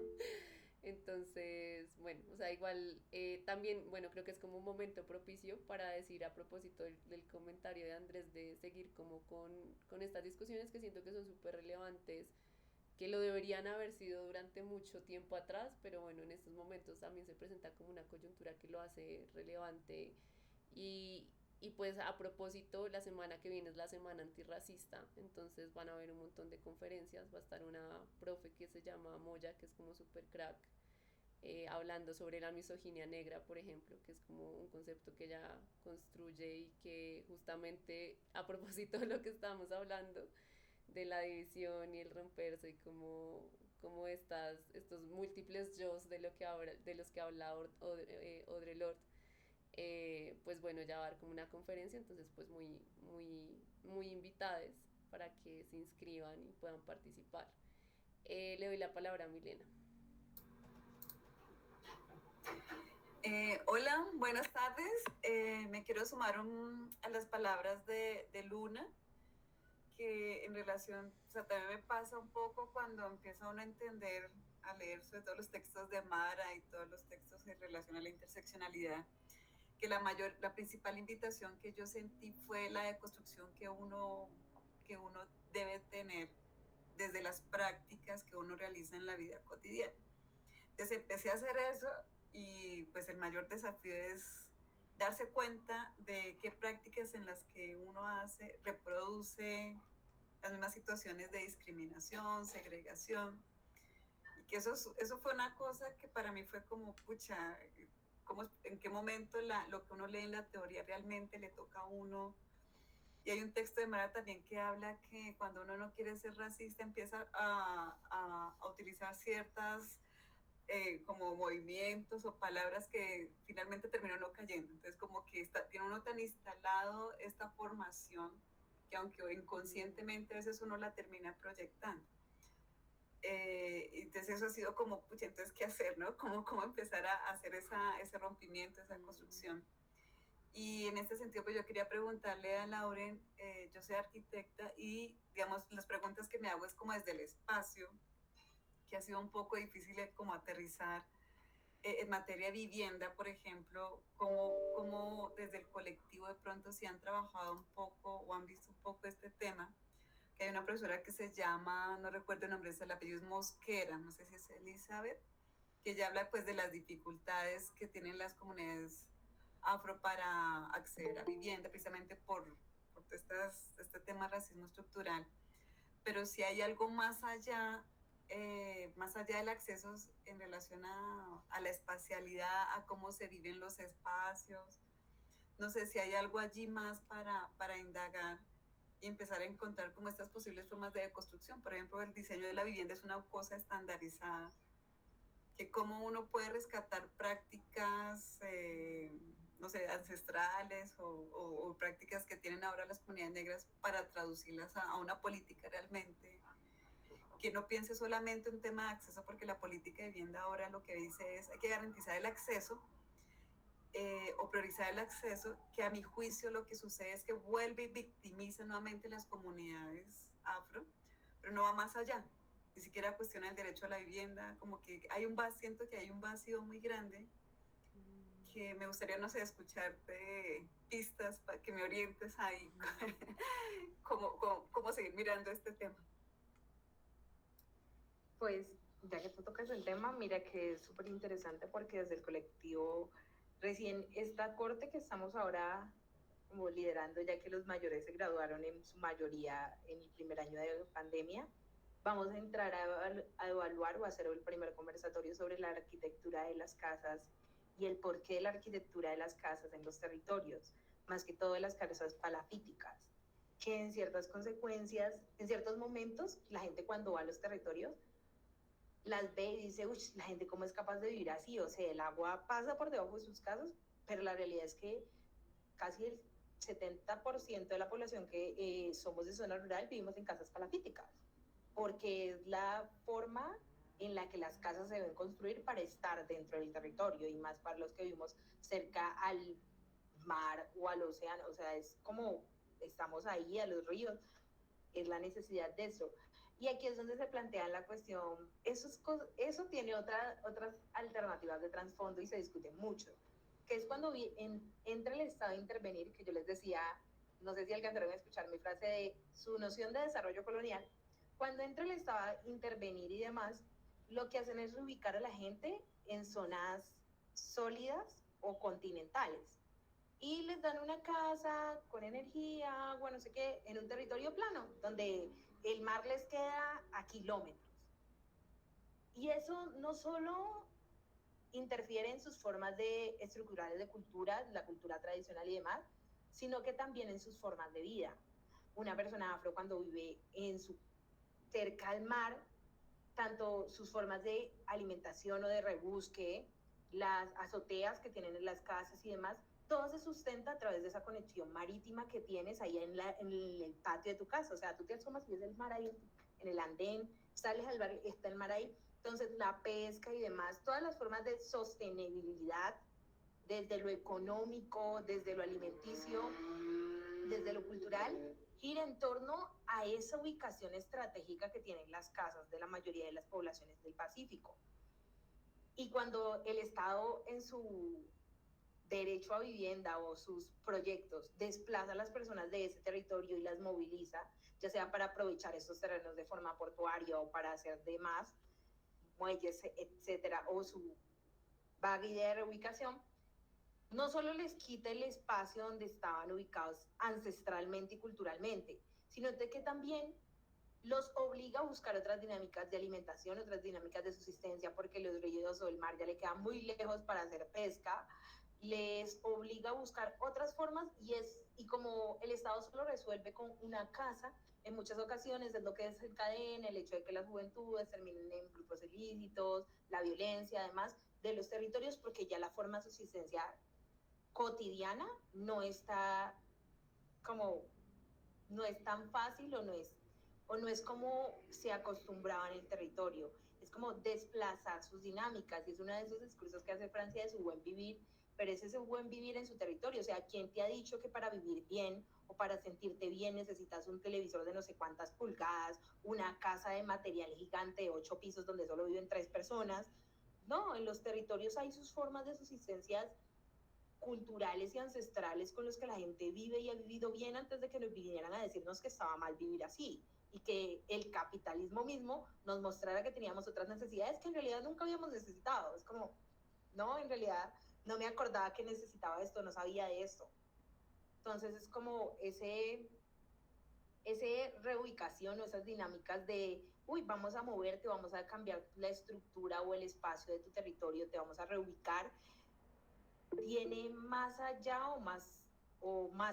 Entonces, bueno, o sea, igual también, bueno, creo que es como un momento propicio para decir a propósito del comentario de Andrés de seguir como con estas discusiones que siento que son súper relevantes, que lo deberían haber sido durante mucho tiempo atrás, pero bueno, en estos momentos también se presenta como una coyuntura que lo hace relevante y, y pues a propósito, la semana que viene es la semana antirracista, entonces van a haber un montón de conferencias, va a estar una profe que se llama Moya, que es como super crack, hablando sobre la misoginia negra, por ejemplo, que es como un concepto que ella construye y que justamente a propósito de lo que estamos hablando, de la división y el romperse y como estos múltiples yo's de los que habla Audre Lorde, pues bueno, ya va a dar como una conferencia, entonces pues muy, muy, muy invitadas para que se inscriban y puedan participar. Le doy la palabra a Milena. Hola, buenas tardes. Me quiero sumar a las palabras de Luna, que en relación, o sea, también me pasa un poco cuando empieza uno a entender, a leer sobre todo los textos de Mara y todos los textos en relación a la interseccionalidad, que la principal invitación que yo sentí fue la deconstrucción que uno debe tener desde las prácticas que uno realiza en la vida cotidiana. Entonces empecé a hacer eso y pues el mayor desafío es darse cuenta de qué prácticas en las que uno reproduce las mismas situaciones de discriminación, segregación, y que eso fue una cosa que para mí fue como, pucha, en qué momento lo que uno lee en la teoría realmente le toca a uno. Y hay un texto de Mara también que habla que cuando uno no quiere ser racista empieza a utilizar ciertas como movimientos o palabras que finalmente terminan no cayendo. Entonces como que tiene uno tan instalado esta formación que aunque inconscientemente a veces uno la termina proyectando. Entonces eso ha sido como, pucha, entonces, ¿qué hacer, no? ¿Cómo empezar a hacer ese rompimiento, esa construcción? Y en este sentido, pues yo quería preguntarle a Lauren, yo soy arquitecta y, digamos, las preguntas que me hago es como desde el espacio, que ha sido un poco difícil como aterrizar en materia de vivienda, por ejemplo, cómo desde el colectivo de pronto si han trabajado un poco o han visto un poco este tema, que hay una profesora que se llama, no recuerdo el nombre, el apellido es Mosquera, no sé si es Elizabeth, que ella habla pues de las dificultades que tienen las comunidades afro para acceder a vivienda, precisamente por este tema de racismo estructural. Pero si hay algo más allá del acceso en relación a la espacialidad, a cómo se viven los espacios, no sé si hay algo allí más para indagar y empezar a encontrar como estas posibles formas de construcción. Por ejemplo, el diseño de la vivienda es una cosa estandarizada, que cómo uno puede rescatar prácticas, no sé, ancestrales o prácticas que tienen ahora las comunidades negras para traducirlas a una política realmente, que no piense solamente un tema de acceso, porque la política de vivienda ahora lo que dice es hay que garantizar el acceso o priorizar el acceso, que a mi juicio lo que sucede es que vuelve y victimiza nuevamente las comunidades afro, pero no va más allá, ni siquiera cuestiona el derecho a la vivienda, como que hay siento que hay un vacío muy grande, que me gustaría, no sé, escucharte pistas para que me orientes ahí, cómo seguir mirando este tema. Pues ya que tú tocas el tema, mira que es súper interesante porque desde el colectivo, recién esta corte que estamos ahora como liderando, ya que los mayores se graduaron en su mayoría en el primer año de pandemia, vamos a entrar a evaluar o a hacer el primer conversatorio sobre la arquitectura de las casas y el porqué de la arquitectura de las casas en los territorios, más que todo de las casas palafíticas, que en ciertas consecuencias, en ciertos momentos, la gente cuando va a los territorios las ve y dice, uy, la gente cómo es capaz de vivir así, o sea, el agua pasa por debajo de sus casas, pero la realidad es que casi el 70% de la población que somos de zona rural vivimos en casas palafíticas, porque es la forma en la que las casas se deben construir para estar dentro del territorio, y más para los que vivimos cerca al mar o al océano, o sea, es como estamos ahí, a los ríos, es la necesidad de eso. Y aquí es donde se plantea la cuestión, eso tiene otras alternativas de trasfondo y se discute mucho, que es cuando entra el Estado a intervenir, que yo les decía, no sé si alcanzaron a escuchar mi frase de su noción de desarrollo colonial, cuando entra el Estado a intervenir y demás, lo que hacen es ubicar a la gente en zonas sólidas o continentales, y les dan una casa con energía, agua, no sé qué, en un territorio plano, donde el mar les queda a kilómetros. Y eso no solo interfiere en sus formas estructurales de cultura, la cultura tradicional y demás, sino que también en sus formas de vida. Una persona afro cuando vive cerca al mar, tanto sus formas de alimentación o de rebusque, las azoteas que tienen en las casas y demás, todo se sustenta a través de esa conexión marítima que tienes ahí en el patio de tu casa. O sea, tú te asomas y ves el mar ahí en el andén, sales al bar, está el mar ahí. Entonces, la pesca y demás, todas las formas de sostenibilidad, desde lo económico, desde lo alimenticio, desde lo cultural, gira en torno a esa ubicación estratégica que tienen las casas de la mayoría de las poblaciones del Pacífico. Y cuando el Estado en su derecho a vivienda o sus proyectos desplaza a las personas de ese territorio y las moviliza, ya sea para aprovechar estos terrenos de forma portuaria o para hacer demás, muelles, etcétera, o su vaga idea de reubicación, no solo les quita el espacio donde estaban ubicados ancestralmente y culturalmente, sino de que también los obliga a buscar otras dinámicas de alimentación, otras dinámicas de subsistencia, porque los ríos o el mar ya le quedan muy lejos para hacer pesca, les obliga a buscar otras formas y como el Estado solo resuelve con una casa, en muchas ocasiones es lo que desencadena el hecho de que las juventudes terminen en grupos ilícitos, la violencia, además de los territorios, porque ya la forma de subsistencia cotidiana no es tan fácil o o no es como se acostumbraba en el territorio, es como desplazar sus dinámicas, y es uno de esos discursos que hace Francia de su buen vivir, pero ese es un buen vivir en su territorio. O sea, ¿quién te ha dicho que para vivir bien o para sentirte bien necesitas un televisor de no sé cuántas pulgadas, una casa de material gigante de 8 pisos donde solo viven 3 personas? No, en los territorios hay sus formas de subsistencias culturales y ancestrales con los que la gente vive y ha vivido bien antes de que nos vinieran a decirnos que estaba mal vivir así, y que el capitalismo mismo nos mostrara que teníamos otras necesidades que en realidad nunca habíamos necesitado. Es como, no, en realidad no me acordaba que necesitaba esto, no sabía de esto. Entonces es como ese reubicación o esas dinámicas de, uy, vamos a moverte, vamos a cambiar la estructura o el espacio de tu territorio, te vamos a reubicar, tiene más allá o más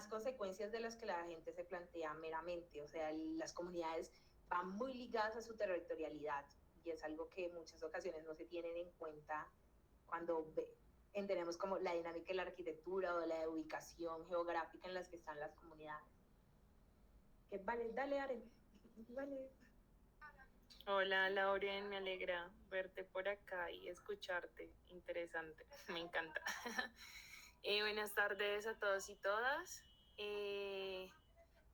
consecuencias de las que la gente se plantea meramente. O sea, las comunidades van muy ligadas a su territorialidad, y es algo que en muchas ocasiones no se tienen en cuenta cuando entendemos como la dinámica de la arquitectura o de la ubicación geográfica en las que están las comunidades. Vale, dale, Aren. Vale. Hola, Lauren, me alegra verte por acá y escucharte. Interesante, me encanta. Buenas tardes a todos y todas.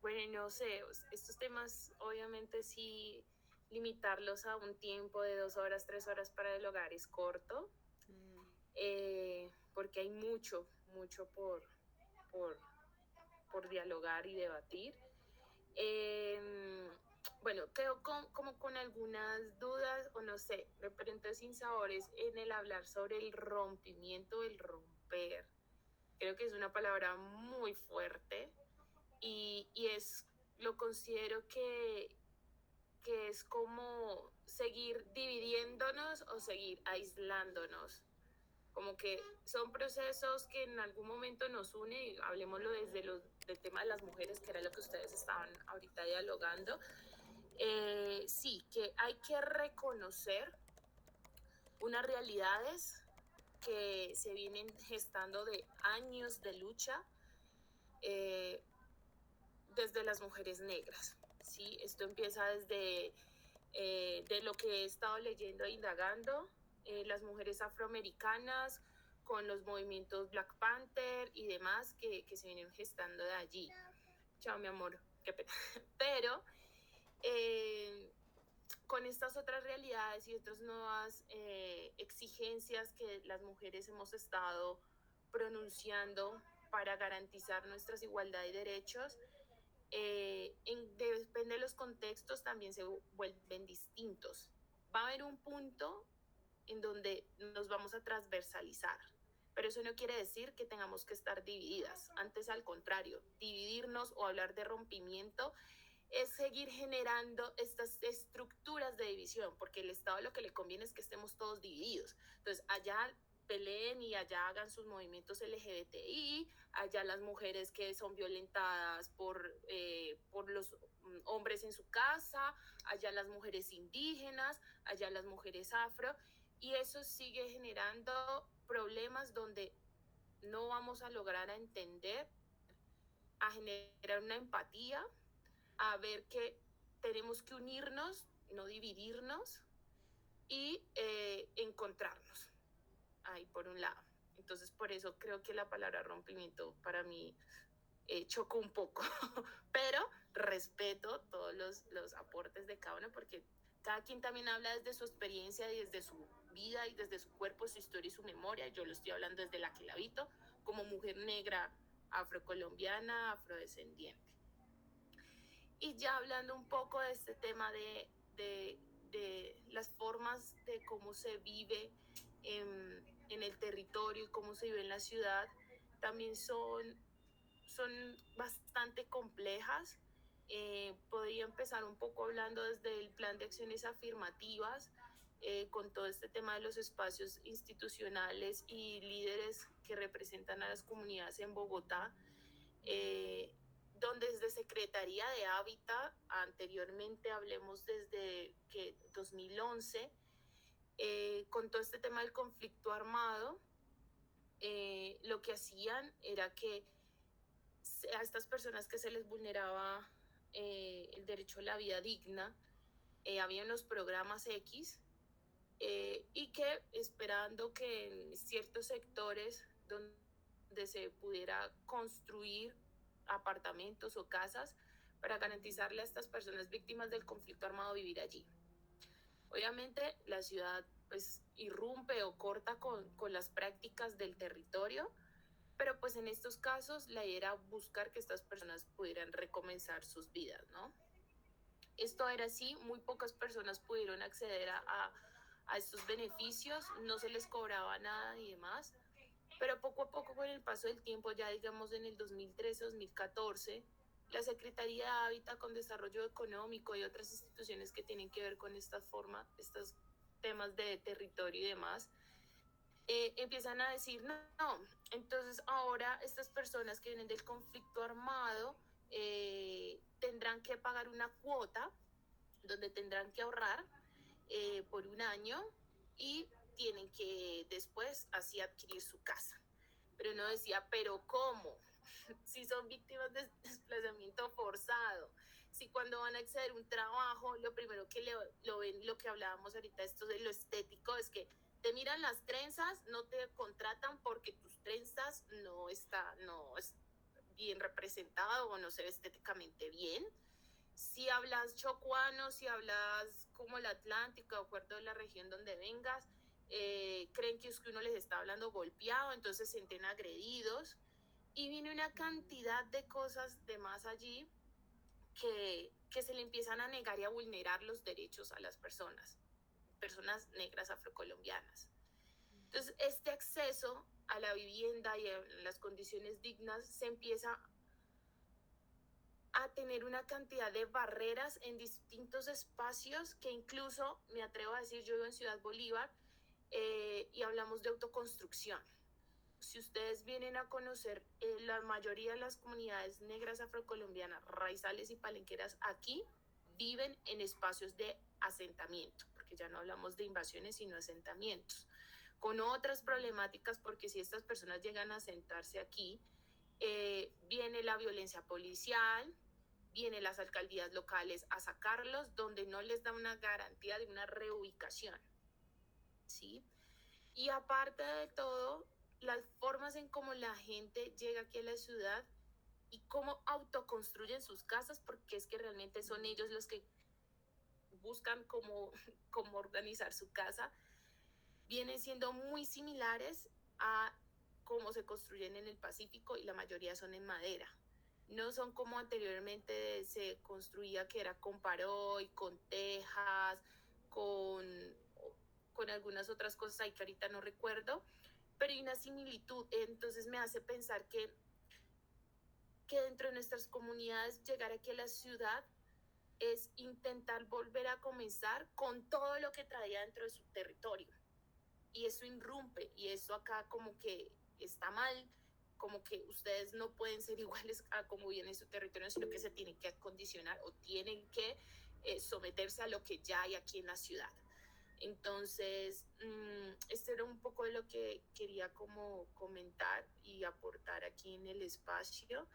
Bueno, no sé, estos temas obviamente sí limitarlos a un tiempo de 2 horas, 3 horas para dialogar es corto, porque hay mucho por dialogar y debatir. Bueno, quedo como con algunas dudas, o no sé, de pronto sin sabores en el hablar sobre el rompimiento, el romper. Creo que es una palabra muy fuerte y lo considero que es como seguir dividiéndonos o seguir aislándonos. Como que son procesos que en algún momento nos unen, y hablemoslo desde del tema de las mujeres, que era lo que ustedes estaban ahorita dialogando. Sí, que hay que reconocer unas realidades que se vienen gestando de años de lucha desde las mujeres negras, ¿sí? Esto empieza desde de lo que he estado leyendo e indagando, las mujeres afroamericanas con los movimientos Black Panther y demás que se vienen gestando de allí. Chao, mi amor, qué pena. Pero con estas otras realidades y otras nuevas exigencias que las mujeres hemos estado pronunciando para garantizar nuestras igualdades y derechos, depende de los contextos, también se vuelven distintos. Va a haber un punto en donde nos vamos a transversalizar, pero eso no quiere decir que tengamos que estar divididas. Antes, al contrario, dividirnos o hablar de rompimiento es seguir generando estas estructuras de división, porque el Estado lo que le conviene es que estemos todos divididos. Entonces, allá peleen y allá hagan sus movimientos LGBTI, allá las mujeres que son violentadas por los hombres en su casa, allá las mujeres indígenas, allá las mujeres afro, y eso sigue generando problemas donde no vamos a lograr a entender, a generar una empatía, a ver que tenemos que unirnos, no dividirnos, y encontrarnos. Ahí por un lado. Entonces por eso creo que la palabra rompimiento para mí chocó un poco, pero respeto todos los aportes de cada uno, porque cada quien también habla desde su experiencia y desde su vida y desde su cuerpo, su historia y su memoria. Yo lo estoy hablando desde la que la habito, como mujer negra, afrocolombiana, afrodescendiente. Y ya hablando un poco de este tema de las formas de cómo se vive en el territorio y cómo se vive en la ciudad, también son bastante complejas. Podría empezar un poco hablando desde el plan de acciones afirmativas, con todo este tema de los espacios institucionales y líderes que representan a las comunidades en Bogotá, donde desde Secretaría de Hábitat, anteriormente hablemos desde 2011, con todo este tema del conflicto armado, lo que hacían era que a estas personas que se les vulneraba el derecho a la vida digna, había unos programas X y que esperando que en ciertos sectores donde se pudiera construir apartamentos o casas para garantizarle a estas personas víctimas del conflicto armado vivir allí. Obviamente la ciudad pues irrumpe o corta con las prácticas del territorio, pero pues en estos casos la idea era buscar que estas personas pudieran recomenzar sus vidas, ¿no? Esto era así, muy pocas personas pudieron acceder a estos beneficios, no se les cobraba nada y demás, pero poco a poco con el paso del tiempo, ya digamos en el 2013-2014, la Secretaría de Hábitat con Desarrollo Económico y otras instituciones que tienen que ver con esta forma, estos temas de territorio y demás, empiezan a decir, no, entonces ahora estas personas que vienen del conflicto armado tendrán que pagar una cuota donde tendrán que ahorrar por un año y tienen que después así adquirir su casa. Pero uno decía, ¿pero cómo? Si son víctimas de desplazamiento forzado, si cuando van a acceder a un trabajo, lo primero que lo ven, lo que hablábamos ahorita, esto de lo estético, es que te miran las trenzas, no te contratan porque tus trenzas no es bien representado o no se ve estéticamente bien. Si hablas chocuano, si hablas como la Atlántica, de acuerdo a la región donde vengas, creen que es que uno les está hablando golpeado, entonces se sienten agredidos. Y viene una cantidad de cosas de más allí que se le empiezan a negar y a vulnerar los derechos a las personas negras afrocolombianas. Entonces, este acceso a la vivienda y a las condiciones dignas se empieza a tener una cantidad de barreras en distintos espacios que incluso, me atrevo a decir, yo vivo en Ciudad Bolívar y hablamos de autoconstrucción. Si ustedes vienen a conocer la mayoría de las comunidades negras afrocolombianas, raizales y palenqueras aquí, viven en espacios de asentamiento, porque ya no hablamos de invasiones, sino asentamientos, con otras problemáticas, porque si estas personas llegan a asentarse aquí, viene la violencia policial, vienen las alcaldías locales a sacarlos, donde no les da una garantía de una reubicación, ¿sí? Y aparte de todo, las formas en cómo la gente llega aquí a la ciudad y cómo autoconstruyen sus casas, porque es que realmente son ellos los que buscan cómo organizar su casa, vienen siendo muy similares a cómo se construyen en el Pacífico y la mayoría son en madera. No son como anteriormente se construía, que era con paroy, con tejas, con algunas otras cosas ahí que ahorita no recuerdo, pero hay una similitud. Entonces me hace pensar que dentro de nuestras comunidades llegar aquí a la ciudad es intentar volver a comenzar con todo lo que traía dentro de su territorio. Y eso irrumpe, y eso acá como que está mal, como que ustedes no pueden ser iguales a como viven en su territorio, sino que se tienen que acondicionar o tienen que someterse a lo que ya hay aquí en la ciudad. Entonces, esto era un poco de lo que quería como comentar y aportar aquí en el espacio.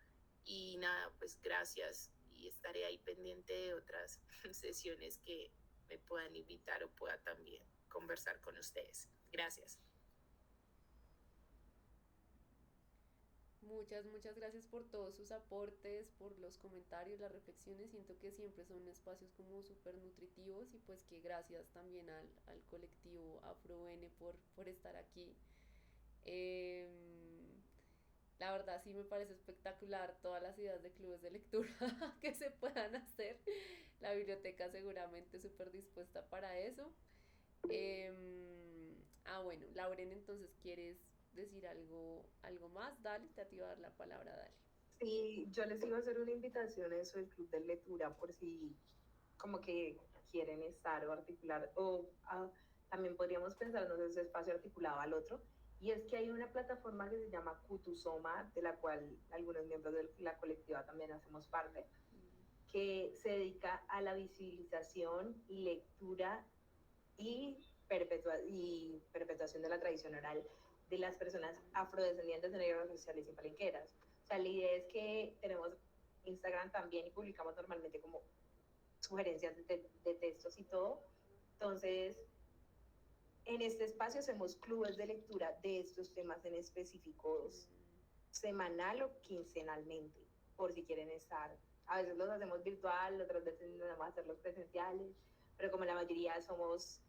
Y nada, pues gracias, y estaré ahí pendiente de otras sesiones que me puedan invitar o pueda también conversar con ustedes. Gracias. Muchas gracias por todos sus aportes, por los comentarios, las reflexiones. Siento que siempre son espacios como súper nutritivos y pues que gracias también al colectivo AfroN por estar aquí. La verdad sí me parece espectacular todas las ideas de clubes de lectura que se puedan hacer. La biblioteca seguramente súper dispuesta para eso. Bueno, Lauren, entonces, ¿quieres decir algo más? Dale, te iba a dar la palabra, dale. Sí, yo les iba a hacer una invitación a eso del club de lectura por si como que quieren estar o articular, o también podríamos pensar en ese espacio articulado al otro, y es que hay una plataforma que se llama Kutusoma, de la cual algunos miembros de la colectiva también hacemos parte, que se dedica a la visibilización y lectura y perpetuación de la tradición oral de las personas afrodescendientes de negros raciales y palenqueras. O sea, la idea es que tenemos Instagram también y publicamos normalmente como sugerencias de textos y todo. Entonces, en este espacio hacemos clubes de lectura de estos temas en específicos semanal o quincenalmente, por si quieren estar. A veces los hacemos virtual, otras veces nos vamos a hacerlos presenciales, pero como la mayoría somos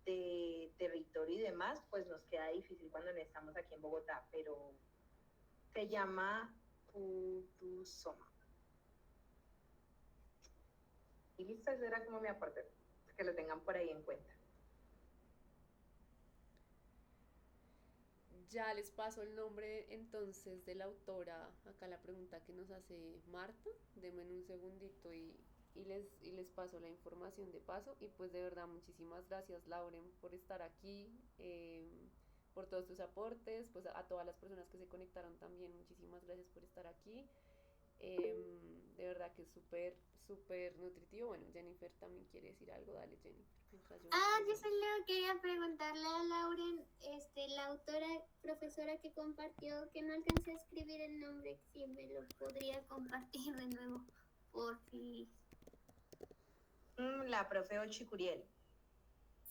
de territorio y demás, pues nos queda difícil cuando no estamos aquí en Bogotá, pero se llama Putusoma. Y listo, eso era como mi aporte, que lo tengan por ahí en cuenta. Ya les paso el nombre entonces de la autora, acá la pregunta que nos hace Marta, denme un segundito y les paso la información de paso. Y pues de verdad muchísimas gracias, Lauren, por estar aquí, por todos tus aportes, pues a todas las personas que se conectaron también, muchísimas gracias por estar aquí. De verdad que es súper, súper nutritivo. Bueno, Jennifer también quiere decir algo, dale Jennifer. Yo solo quería preguntarle a Lauren, la autora, profesora que compartió, que no alcancé a escribir el nombre, si me lo podría compartir de nuevo, por fin. La profe Ochicuriel.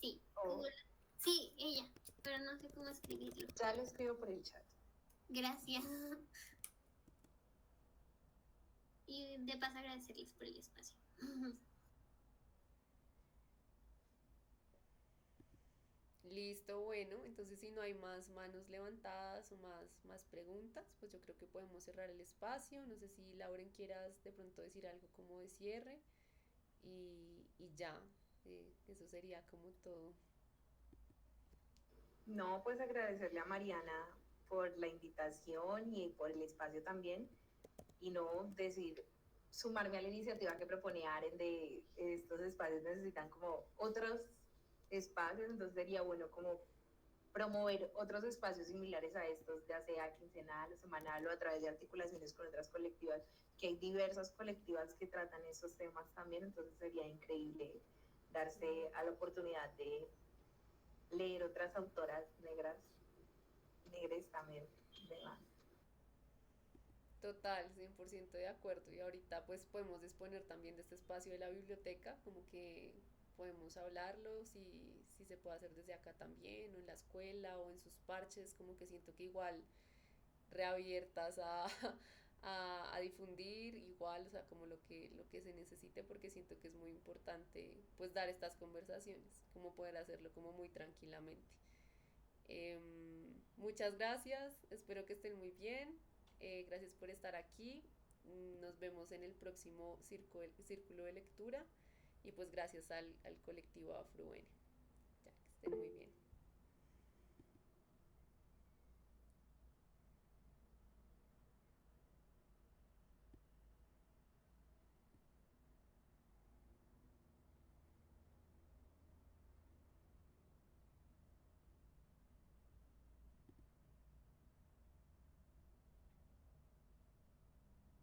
Sí, sí, ella, pero no sé cómo escribirlo. Ya lo escribo por el chat. Gracias. Y de paso agradecerles por el espacio. Listo, bueno, entonces si no hay más manos levantadas o más preguntas, pues yo creo que podemos cerrar el espacio. No sé si Lauren quieras de pronto decir algo como de cierre y ya, eso sería como todo. No, pues agradecerle a Mariana por la invitación y por el espacio también, y no decir, sumarme a la iniciativa que propone Aren de estos espacios necesitan como otros espacios, entonces sería bueno como promover otros espacios similares a estos, ya sea quincenal o semanal o a través de articulaciones con otras colectivas, que hay diversas colectivas que tratan esos temas también, entonces sería increíble darse a la oportunidad de leer otras autoras negras también, demás. Total, 100% de acuerdo. Y ahorita pues podemos disponer también de este espacio de la biblioteca, como que podemos hablarlo, si se puede hacer desde acá también, o en la escuela, o en sus parches, como que siento que igual reabiertas a difundir, igual, o sea, como lo que se necesite, porque siento que es muy importante pues dar estas conversaciones, como poder hacerlo como muy tranquilamente. Muchas gracias, espero que estén muy bien. Gracias por estar aquí. Nos vemos en el próximo círculo de lectura y pues gracias al colectivo AfroN. Ya, que estén muy bien.